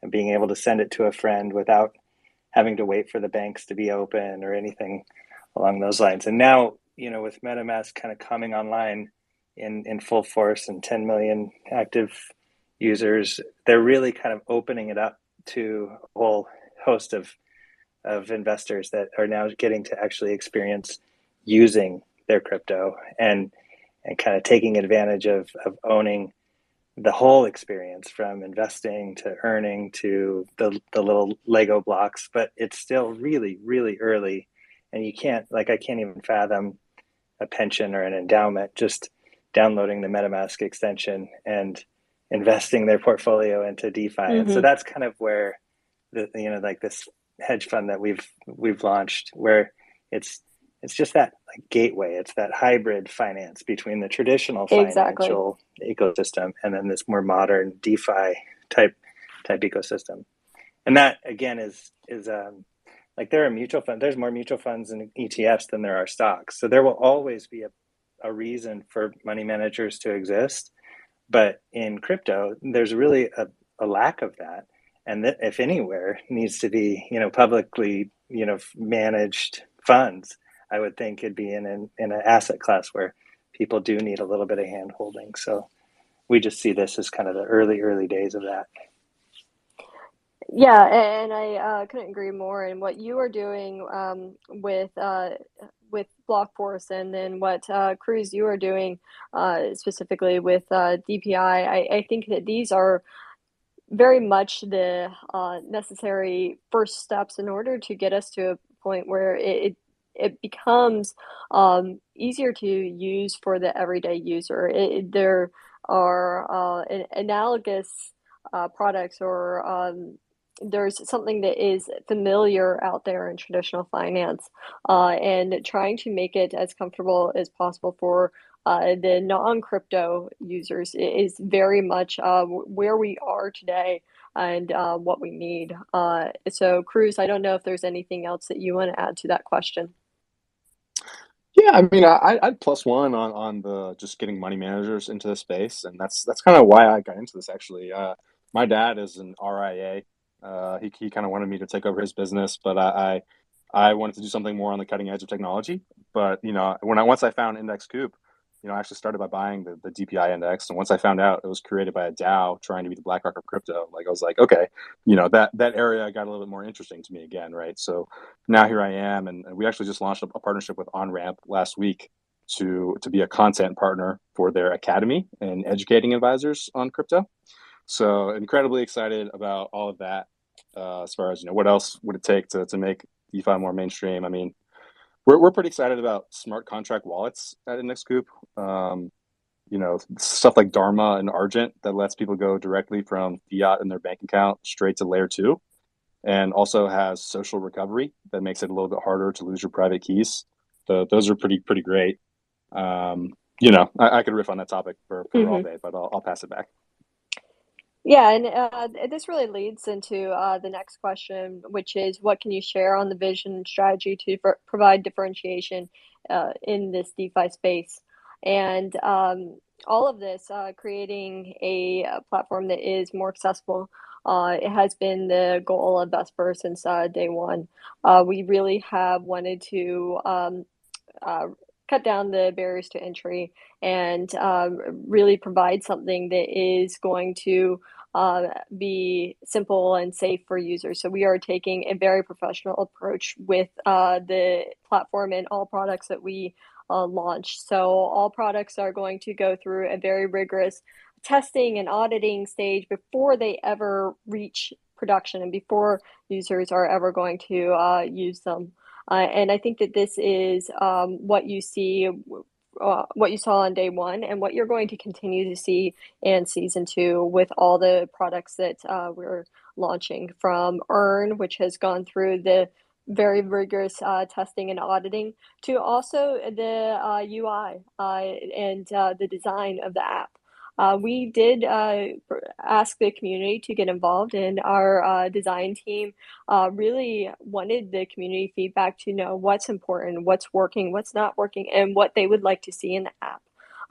S5: being able to send it to a friend without having to wait for the banks to be open or anything along those lines. And now, with MetaMask kind of coming online in full force and 10 million active users, they're really kind of opening it up to a whole host of investors that are now getting to actually experience using their crypto and kind of taking advantage of owning the whole experience, from investing to earning to the little Lego blocks. But it's still really, really early, and I can't even fathom a pension or an endowment just downloading the MetaMask extension and investing their portfolio into DeFi.
S2: Mm-hmm.
S5: And so that's kind of where this hedge fund that we've launched, where it's just that gateway. It's that hybrid finance between the traditional financial ecosystem and then this more modern DeFi type ecosystem. And that again is there are mutual funds. There's more mutual funds and ETFs than there are stocks. So there will always be a reason for money managers to exist. But in crypto, there's really a lack of that. And that, if anywhere, needs to be publicly managed funds. I would think it'd be in an asset class where people do need a little bit of hand holding. So we just see this as kind of the early days of that.
S2: Yeah, and I couldn't agree more. And what you are doing with Block Force, and then what Cruz you are doing specifically with DPI, I think that these are very much the necessary first steps in order to get us to a point where it becomes easier to use for the everyday user. There are analogous products, or there's something that is familiar out there in traditional finance, and trying to make it as comfortable as possible for the non-crypto users is very much where we are today and what we need. So, Cruz, I don't know if there's anything else that you want to add to that question.
S7: Yeah, I mean, I'd plus one on the just getting money managers into the space, and that's kind of why I got into this actually. My dad is an RIA. He kind of wanted me to take over his business, but I wanted to do something more on the cutting edge of technology. But once I found Index Coop, I actually started by buying the DPI index, and once I found out it was created by a DAO trying to be the BlackRock of crypto, I was like, okay, that area got a little bit more interesting to me again, right? So now here I am, and we actually just launched a partnership with OnRamp last week to be a content partner for their academy and educating advisors on crypto. So incredibly excited about all of that. As far as what else would it take to make DeFi more mainstream? I mean, we're pretty excited about smart contract wallets at Index Coop. stuff like Dharma and Argent that lets people go directly from fiat in their bank account straight to layer 2, and also has social recovery that makes it a little bit harder to lose your private keys. So those are pretty great. I could riff on that topic for all day, but I'll pass it back.
S2: Yeah, and this really leads into the next question, which is what can you share on the vision and strategy to provide differentiation in this DeFi space? And all of this, creating a platform that is more accessible, it has been the goal of Vesper since day one. We really have wanted to cut down the barriers to entry and really provide something that is going to be simple and safe for users. So we are taking a very professional approach with the platform and all products that we launch. So all products are going to go through a very rigorous testing and auditing stage before they ever reach production and before users are ever going to use them. And I think that this is what you see, what you saw on day one, and what you're going to continue to see in season 2 with all the products that we're launching, from Earn, which has gone through the very rigorous testing and auditing, to also the UI and the design of the app. We did ask the community to get involved, and our design team really wanted the community feedback to know what's important, what's working, what's not working, and what they would like to see in the app.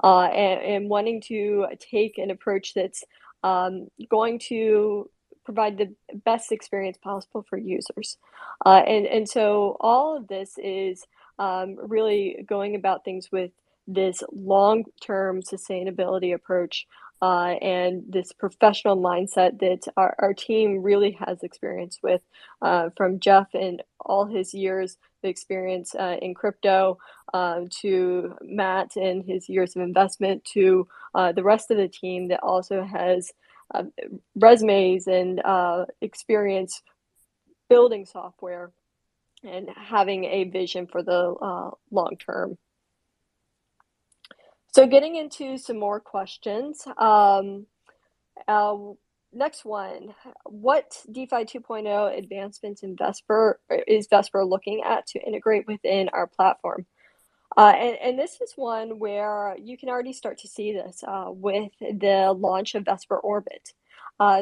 S2: And wanting to take an approach that's going to provide the best experience possible for users. And so all of this is really going about things with this long-term sustainability approach and this professional mindset that our team really has experience with, from Jeff and all his years of experience in crypto, to Matt and his years of investment, to the rest of the team that also has resumes and experience building software and having a vision for the long term. So getting into some more questions. Next one, what DeFi 2.0 advancements in Vesper is Vesper looking at to integrate within our platform? And this is one where you can already start to see this with the launch of Vesper Orbit.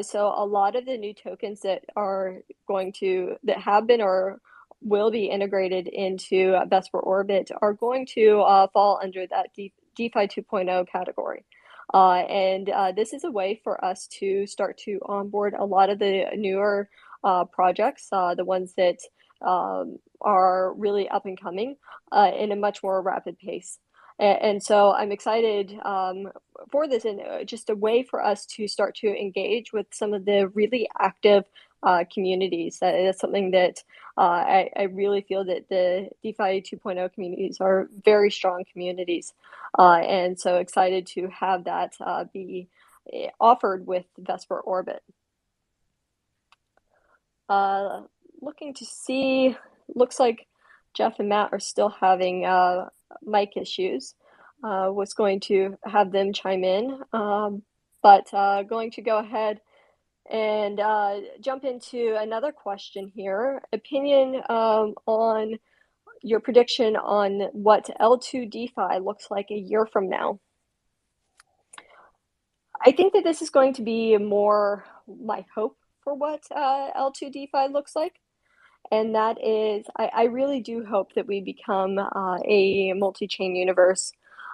S2: So a lot of the new tokens that have been or will be integrated into Vesper Orbit are going to fall under that DeFi 2.0 category. And this is a way for us to start to onboard a lot of the newer projects, the ones that are really up and coming in a much more rapid pace. And so I'm excited for this, and just a way for us to start to engage with some of the really active communities. That's something that I really feel that the DeFi 2.0 communities are very strong communities. And so excited to have that be offered with Vesper Orbit. Looking to see, looks like Jeff and Matt are still having mic issues. Was going to have them chime in, but going to go ahead and jump into another question here. Opinion on your prediction on what L2 DeFi looks like a year from now. I think that this is going to be more my hope for what L2 DeFi looks like. And that is, I really do hope that we become a multi-chain universe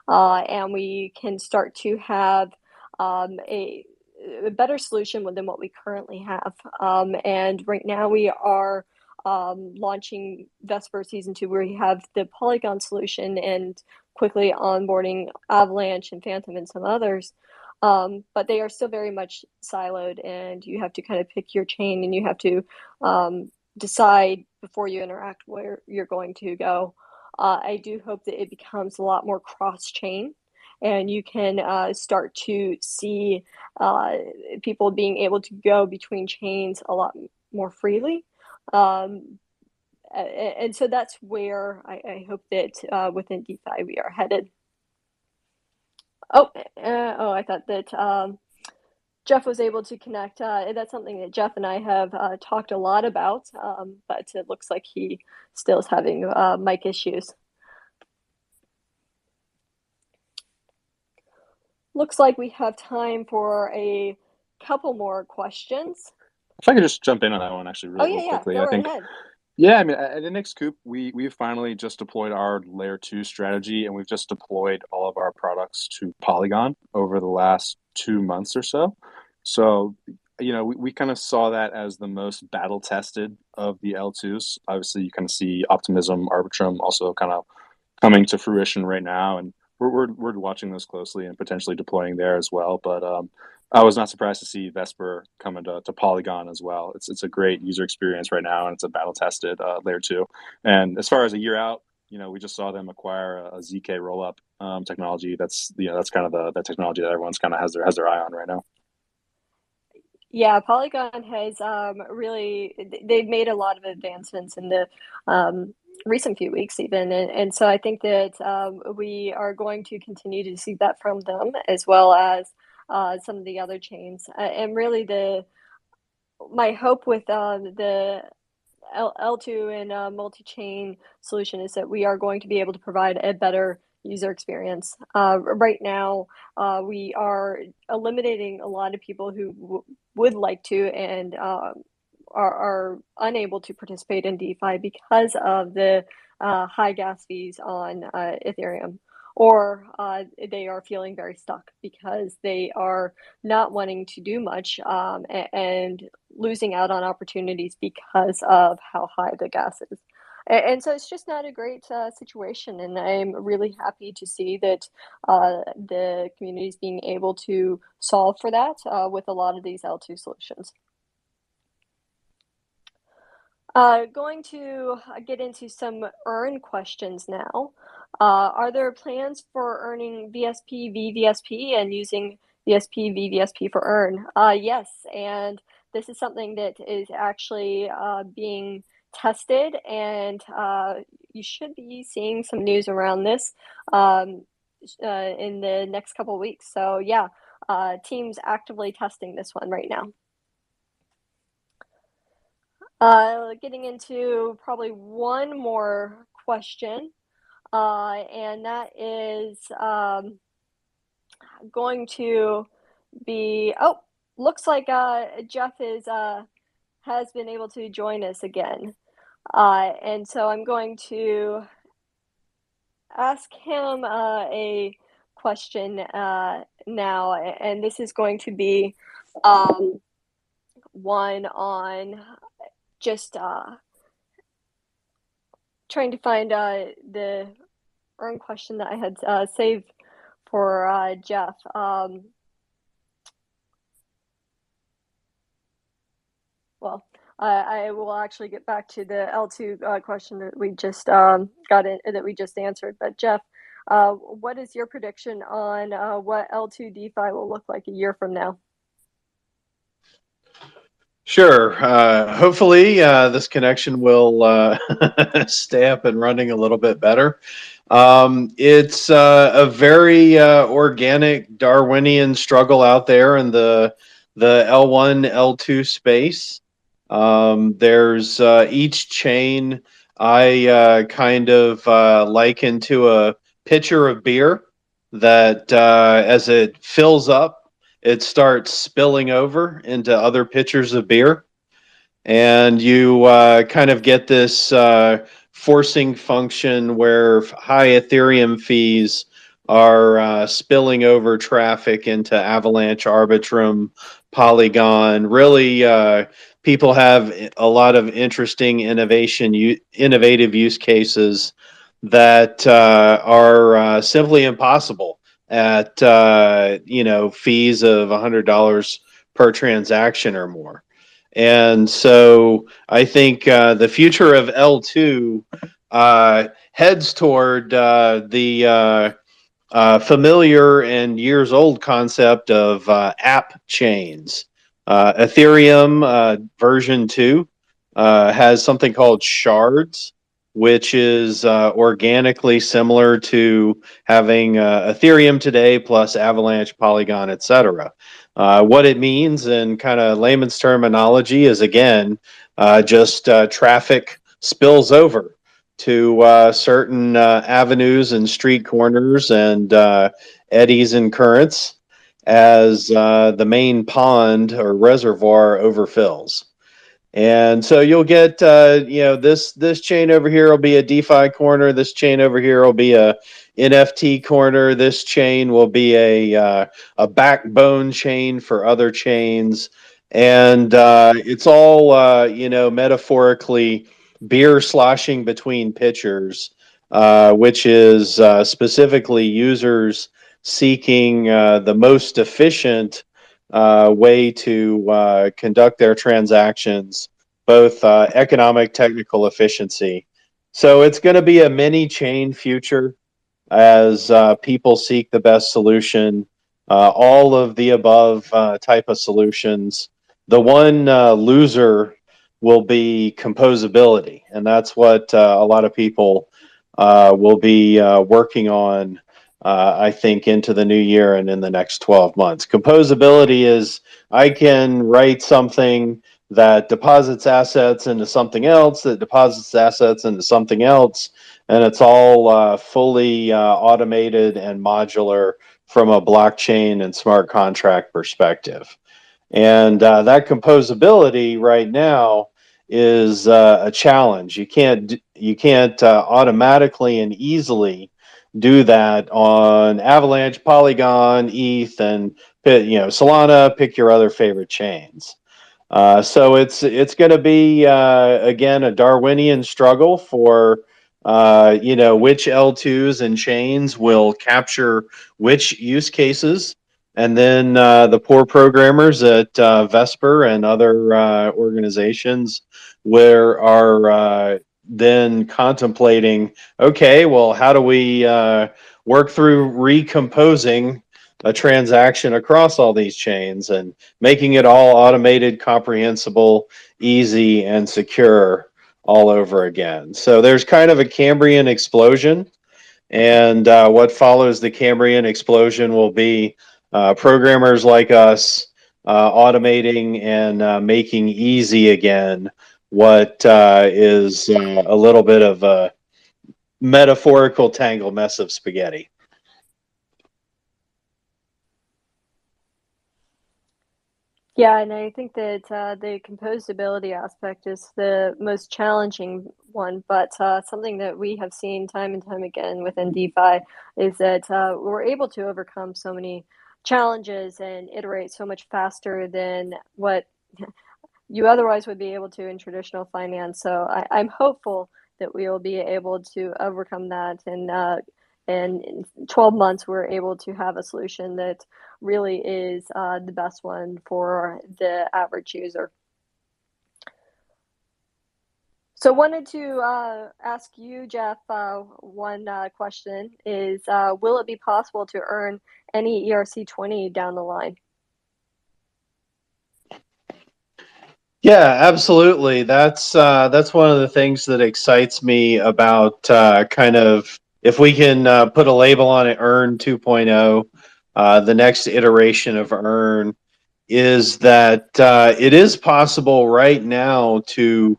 S2: and we can start to have a better solution than what we currently have. And right now we are launching Vesper Season 2, where we have the Polygon solution and quickly onboarding Avalanche and Phantom and some others. But they are still very much siloed, and you have to kind of pick your chain, and you have to decide before you interact where you're going to go. I do hope that it becomes a lot more cross-chain, and you can start to see people being able to go between chains a lot more freely. And so that's where I hope that within DeFi we are headed. I thought that Jeff was able to connect. That's something that Jeff and I have talked a lot about, but it looks like he still is having mic issues. Looks like we have time for a couple more questions.
S7: If I could just jump in on that one actually real quickly.
S2: Go right ahead.
S7: Yeah, I mean, at Index Coop, we've finally just deployed our layer 2 strategy, and we've just deployed all of our products to Polygon over the last 2 months or so. So, we kind of saw that as the most battle tested of the L2s. Obviously, you kind of see Optimism, Arbitrum also kind of coming to fruition right now, and we're watching those closely and potentially deploying there as well. But I was not surprised to see Vesper coming to Polygon as well. It's a great user experience right now, and it's a battle tested layer 2. And as far as a year out, we just saw them acquire a ZK rollup technology. That's kind of the technology that everyone's kind of has their eye on right now.
S2: Yeah, Polygon has they've made a lot of advancements in the recent few weeks even, and so I think that we are going to continue to see that from them, as well as some of the other chains. And really my hope with the L2 and multi-chain solution is that we are going to be able to provide a better user experience. Right now, we are eliminating a lot of people who would like to and are unable to participate in DeFi because of the high gas fees on Ethereum, or they are feeling very stuck because they are not wanting to do much and losing out on opportunities because of how high the gas is. And so it's just not a great situation, and I'm really happy to see that the community is being able to solve for that with a lot of these L2 solutions. Going to get into some earn questions now. Are there plans for earning VSP, VVSP, and using VSP, VVSP for earn? Yes, and this is something that is actually being tested, and you should be seeing some news around this in the next couple of weeks. So yeah, team's actively testing this one right now. Getting into probably one more question, and that is going to be, looks like Jeff has been able to join us again. And so I'm going to ask him a question now, and this is going to be one on just trying to find the earn question that I had saved for Jeff. Well, I will actually get back to the L2 question that we just that we just answered. But Jeff, what is your prediction on what L2 DeFi will look like a year from now?
S3: Sure. Hopefully, this connection will stay up and running a little bit better. It's a very organic Darwinian struggle out there in the L1, L2 space. There's each chain I kind of liken to a pitcher of beer that as it fills up, it starts spilling over into other pitchers of beer. And you kind of get this forcing function where high Ethereum fees are spilling over traffic into Avalanche, Arbitrum, Polygon. Really, people have a lot of interesting innovative use cases that are simply impossible at fees of $100 per transaction or more. And so I think the future of L2 heads toward the familiar and years old concept of app chains. Ethereum version 2 has something called shards. which is organically similar to having Ethereum today plus Avalanche, Polygon, etc. What it means in kind of layman's terminology is, again, just traffic spills over to certain avenues and street corners and eddies and currents as the main pond or reservoir overfills. And so you'll get, this chain over here will be a DeFi corner. This chain over here will be a NFT corner. This chain will be a backbone chain for other chains, and it's all metaphorically beer sloshing between pitchers, which is specifically users seeking the most efficient way to conduct their transactions, both economic, technical efficiency. So it's going to be a mini chain future as people seek the best solution, all of the above type of solutions. The one loser will be composability, and that's what a lot of people will be working on, I think, into the new year and in the next 12 months. Composability is I can write something that deposits assets into something else, that deposits assets into something else, and it's all fully automated and modular from a blockchain and smart contract perspective. And that composability right now is a challenge. You can't automatically and easily do that on Avalanche, Polygon, ETH, and Solana. Pick your other favorite chains. So it's going to be again a Darwinian struggle for which L2s and chains will capture which use cases, and then the poor programmers at Vesper and other organizations where are then contemplating, okay, well, how do we work through recomposing a transaction across all these chains and making it all automated, comprehensible, easy, and secure all over again. So there's kind of a Cambrian explosion, and what follows the Cambrian explosion will be programmers like us automating and making easy again what is a little bit of a metaphorical tangled mess of spaghetti.
S2: Yeah, and I think that the composability aspect is the most challenging one, but something that we have seen time and time again within DeFi is that we're able to overcome so many challenges and iterate so much faster than what you otherwise would be able to in traditional finance. So I'm hopeful that we will be able to overcome that, and in 12 months we're able to have a solution that really is the best one for the average user. So wanted to ask you, Jeff, one question is, will it be possible to earn any ERC20 down the line?
S3: Yeah, absolutely. That's one of the things that excites me about kind of, if we can put a label on it, Earn 2.0, the next iteration of Earn, is that it is possible right now to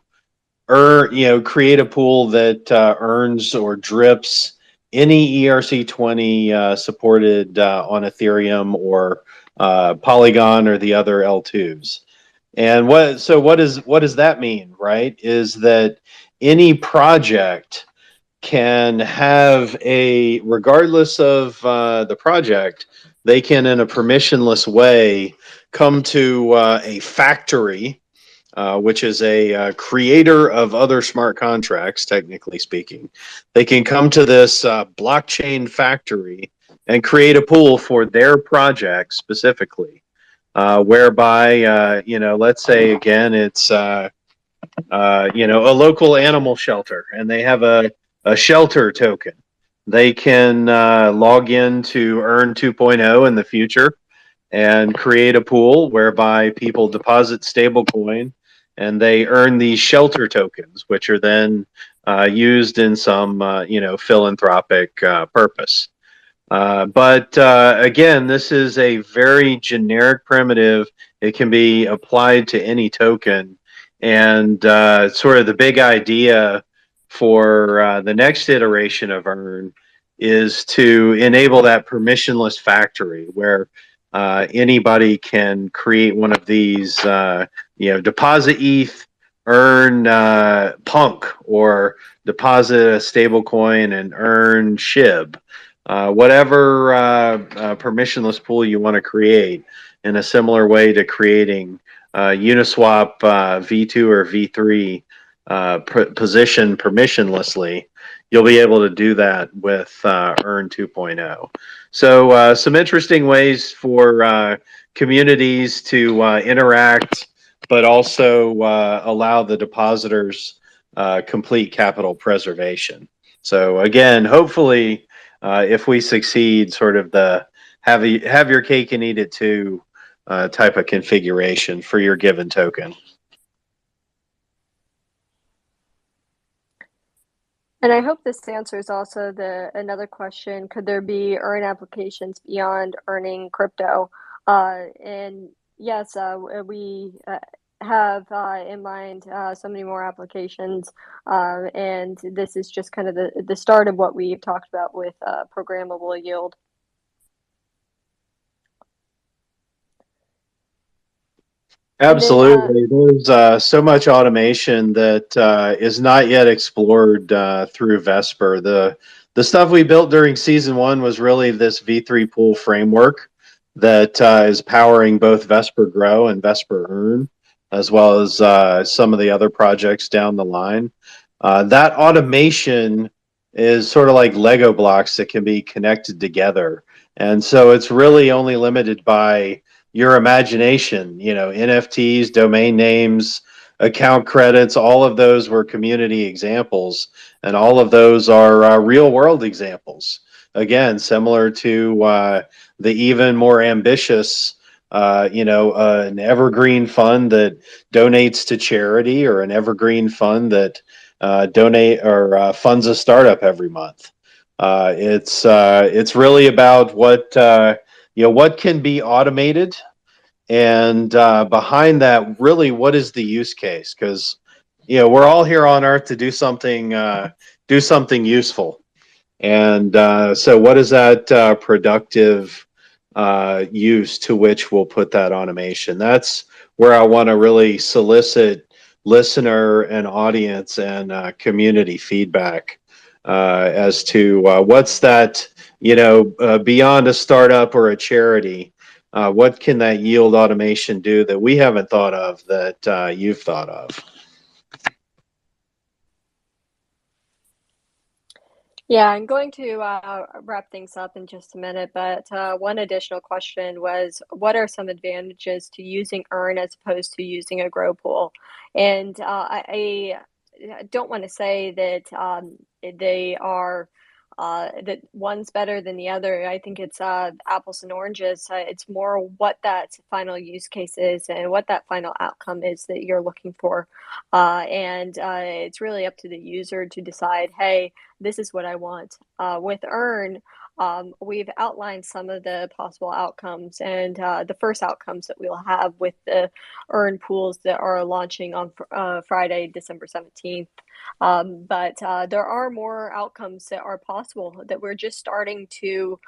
S3: create a pool that earns or drips any ERC20 supported on Ethereum or Polygon or the other L2s. And what does that mean, right? Is that any project can have regardless of the project, they can, in a permissionless way, come to a factory, which is a creator of other smart contracts, technically speaking. They can come to this blockchain factory and create a pool for their project specifically. Whereby, let's say again, it's a local animal shelter, and they have a shelter token. They can log in to Earn 2.0 in the future and create a pool whereby people deposit stablecoin and they earn these shelter tokens, which are then used in some philanthropic purpose. But again, this is a very generic primitive. It can be applied to any token. And sort of the big idea for the next iteration of Earn is to enable that permissionless factory where anybody can create one of these, deposit ETH, earn Punk, or deposit a stable coin and earn SHIB. Whatever permissionless pool you want to create, in a similar way to creating Uniswap V2 or V3 position permissionlessly, you'll be able to do that with Earn 2.0. So some interesting ways for communities to interact, but also allow the depositors complete capital preservation. So again, hopefully, if we succeed, sort of the have your cake and eat it too type of configuration for your given token.
S2: And I hope this answers also another question: could there be earn applications beyond earning crypto? And yes, we have in mind so many more applications, and this is just kind of the start of what we've talked about with programmable yield.
S3: Absolutely. There's so much automation that is not yet explored through Vesper. The stuff we built during season 1 was really this V3 pool framework that is powering both Vesper Grow and Vesper Earn, as well as some of the other projects down the line. That automation is sort of like Lego blocks that can be connected together. And so it's really only limited by your imagination. NFTs, domain names, account credits, all of those were community examples, and all of those are real world examples. Again, similar to the even more ambitious, an evergreen fund that donates to charity, or an evergreen fund that funds a startup every month. It's really about what can be automated, and behind that, really, what is the use case? Because we're all here on Earth to do something useful, and so what is that productive use to which we'll put that automation? That's where I want to really solicit listener and audience and community feedback as to what's that, beyond a startup or a charity, what can that yield automation do that we haven't thought of that you've thought of?
S2: Yeah, I'm going to wrap things up in just a minute, but one additional question was, what are some advantages to using Earn as opposed to using a grow pool? And I don't want to say that they are that one's better than the other. I think it's apples and oranges. It's more what that final use case is and what that final outcome is that you're looking for. And it's really up to the user to decide, hey, this is what I want. With Earn, we've outlined some of the possible outcomes, and the first outcomes that we'll have with the Earn pools that are launching on Friday, December 17th. But there are more outcomes that are possible that we're just starting to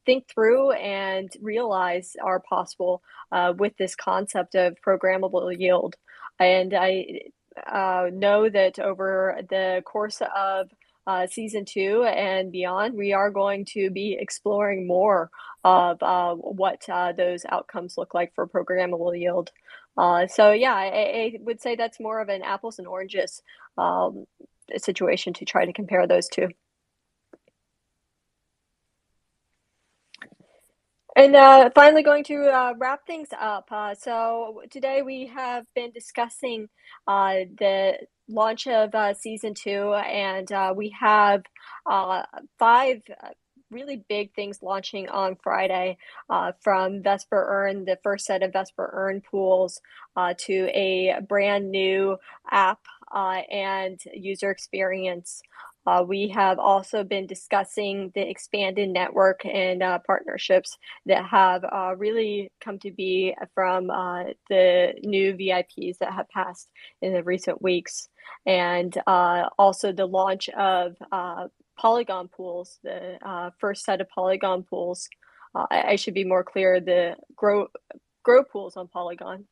S2: think through and realize are possible with this concept of programmable yield. And I know that over the course of season 2 and beyond, we are going to be exploring more of what those outcomes look like for programmable yield. So yeah, I would say that's more of an apples and oranges situation to try to compare those two. And finally, going to wrap things up. So today we have been discussing the launch of season 2, and we have 5 really big things launching on Friday, from Vesper Earn, the first set of Vesper Earn pools, to a brand new app and user experience. We have also been discussing the expanded network and partnerships that have really come to be from the new VIPs that have passed in the recent weeks, and also the launch of Polygon Pools, the first set of Polygon Pools. I should be more clear, the grow pools on Polygon.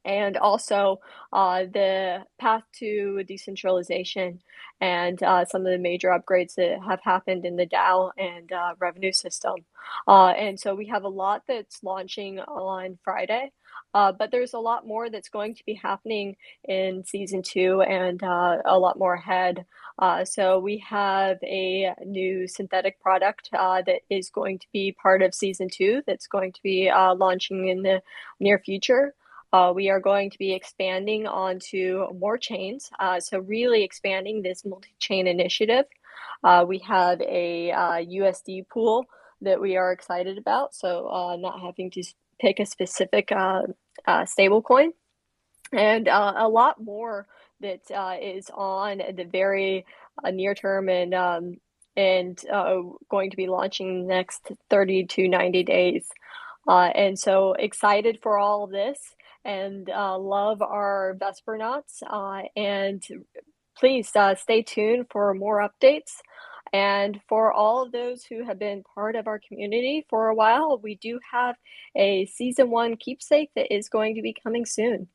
S2: And also the path to decentralization and some of the major upgrades that have happened in the DAO and revenue system. And so we have a lot that's launching on Friday, but there's a lot more that's going to be happening in season 2 and a lot more ahead. So we have a new synthetic product that is going to be part of season 2 that's going to be launching in the near future. We are going to be expanding onto more chains, so really expanding this multi-chain initiative. We have a USD pool that we are excited about, so not having to pick a specific stable coin, and a lot more that is on the very near term and going to be launching next 30 to 90 days. And so excited for all of this, and love our Vespernauts, and please stay tuned for more updates. And for all of those who have been part of our community for a while, we do have a season 1 keepsake that is going to be coming soon.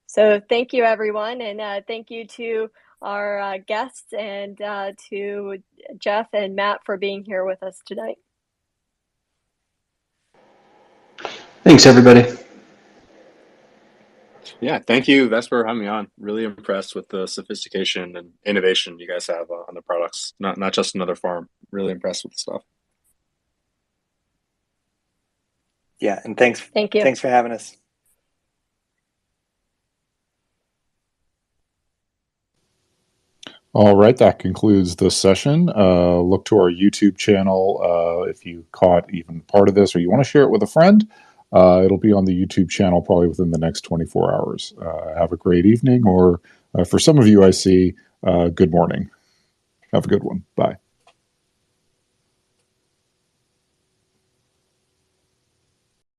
S2: So thank you, everyone, and thank you to our guests and to Jeff and Matt for being here with us tonight.
S6: Thanks, everybody.
S7: Yeah, thank you, Vesper, for having me on. Really impressed with the sophistication and innovation you guys have on the products. Not just another farm. Really impressed with the stuff.
S5: Yeah, and thanks.
S2: Thank you.
S5: Thanks for having us.
S1: All right, that concludes this session. Look to our YouTube channel if you caught even part of this or you want to share it with a friend. It'll be on the YouTube channel probably within the next 24 hours. Have a great evening, or for some of you I see, good morning. Have a good one. Bye.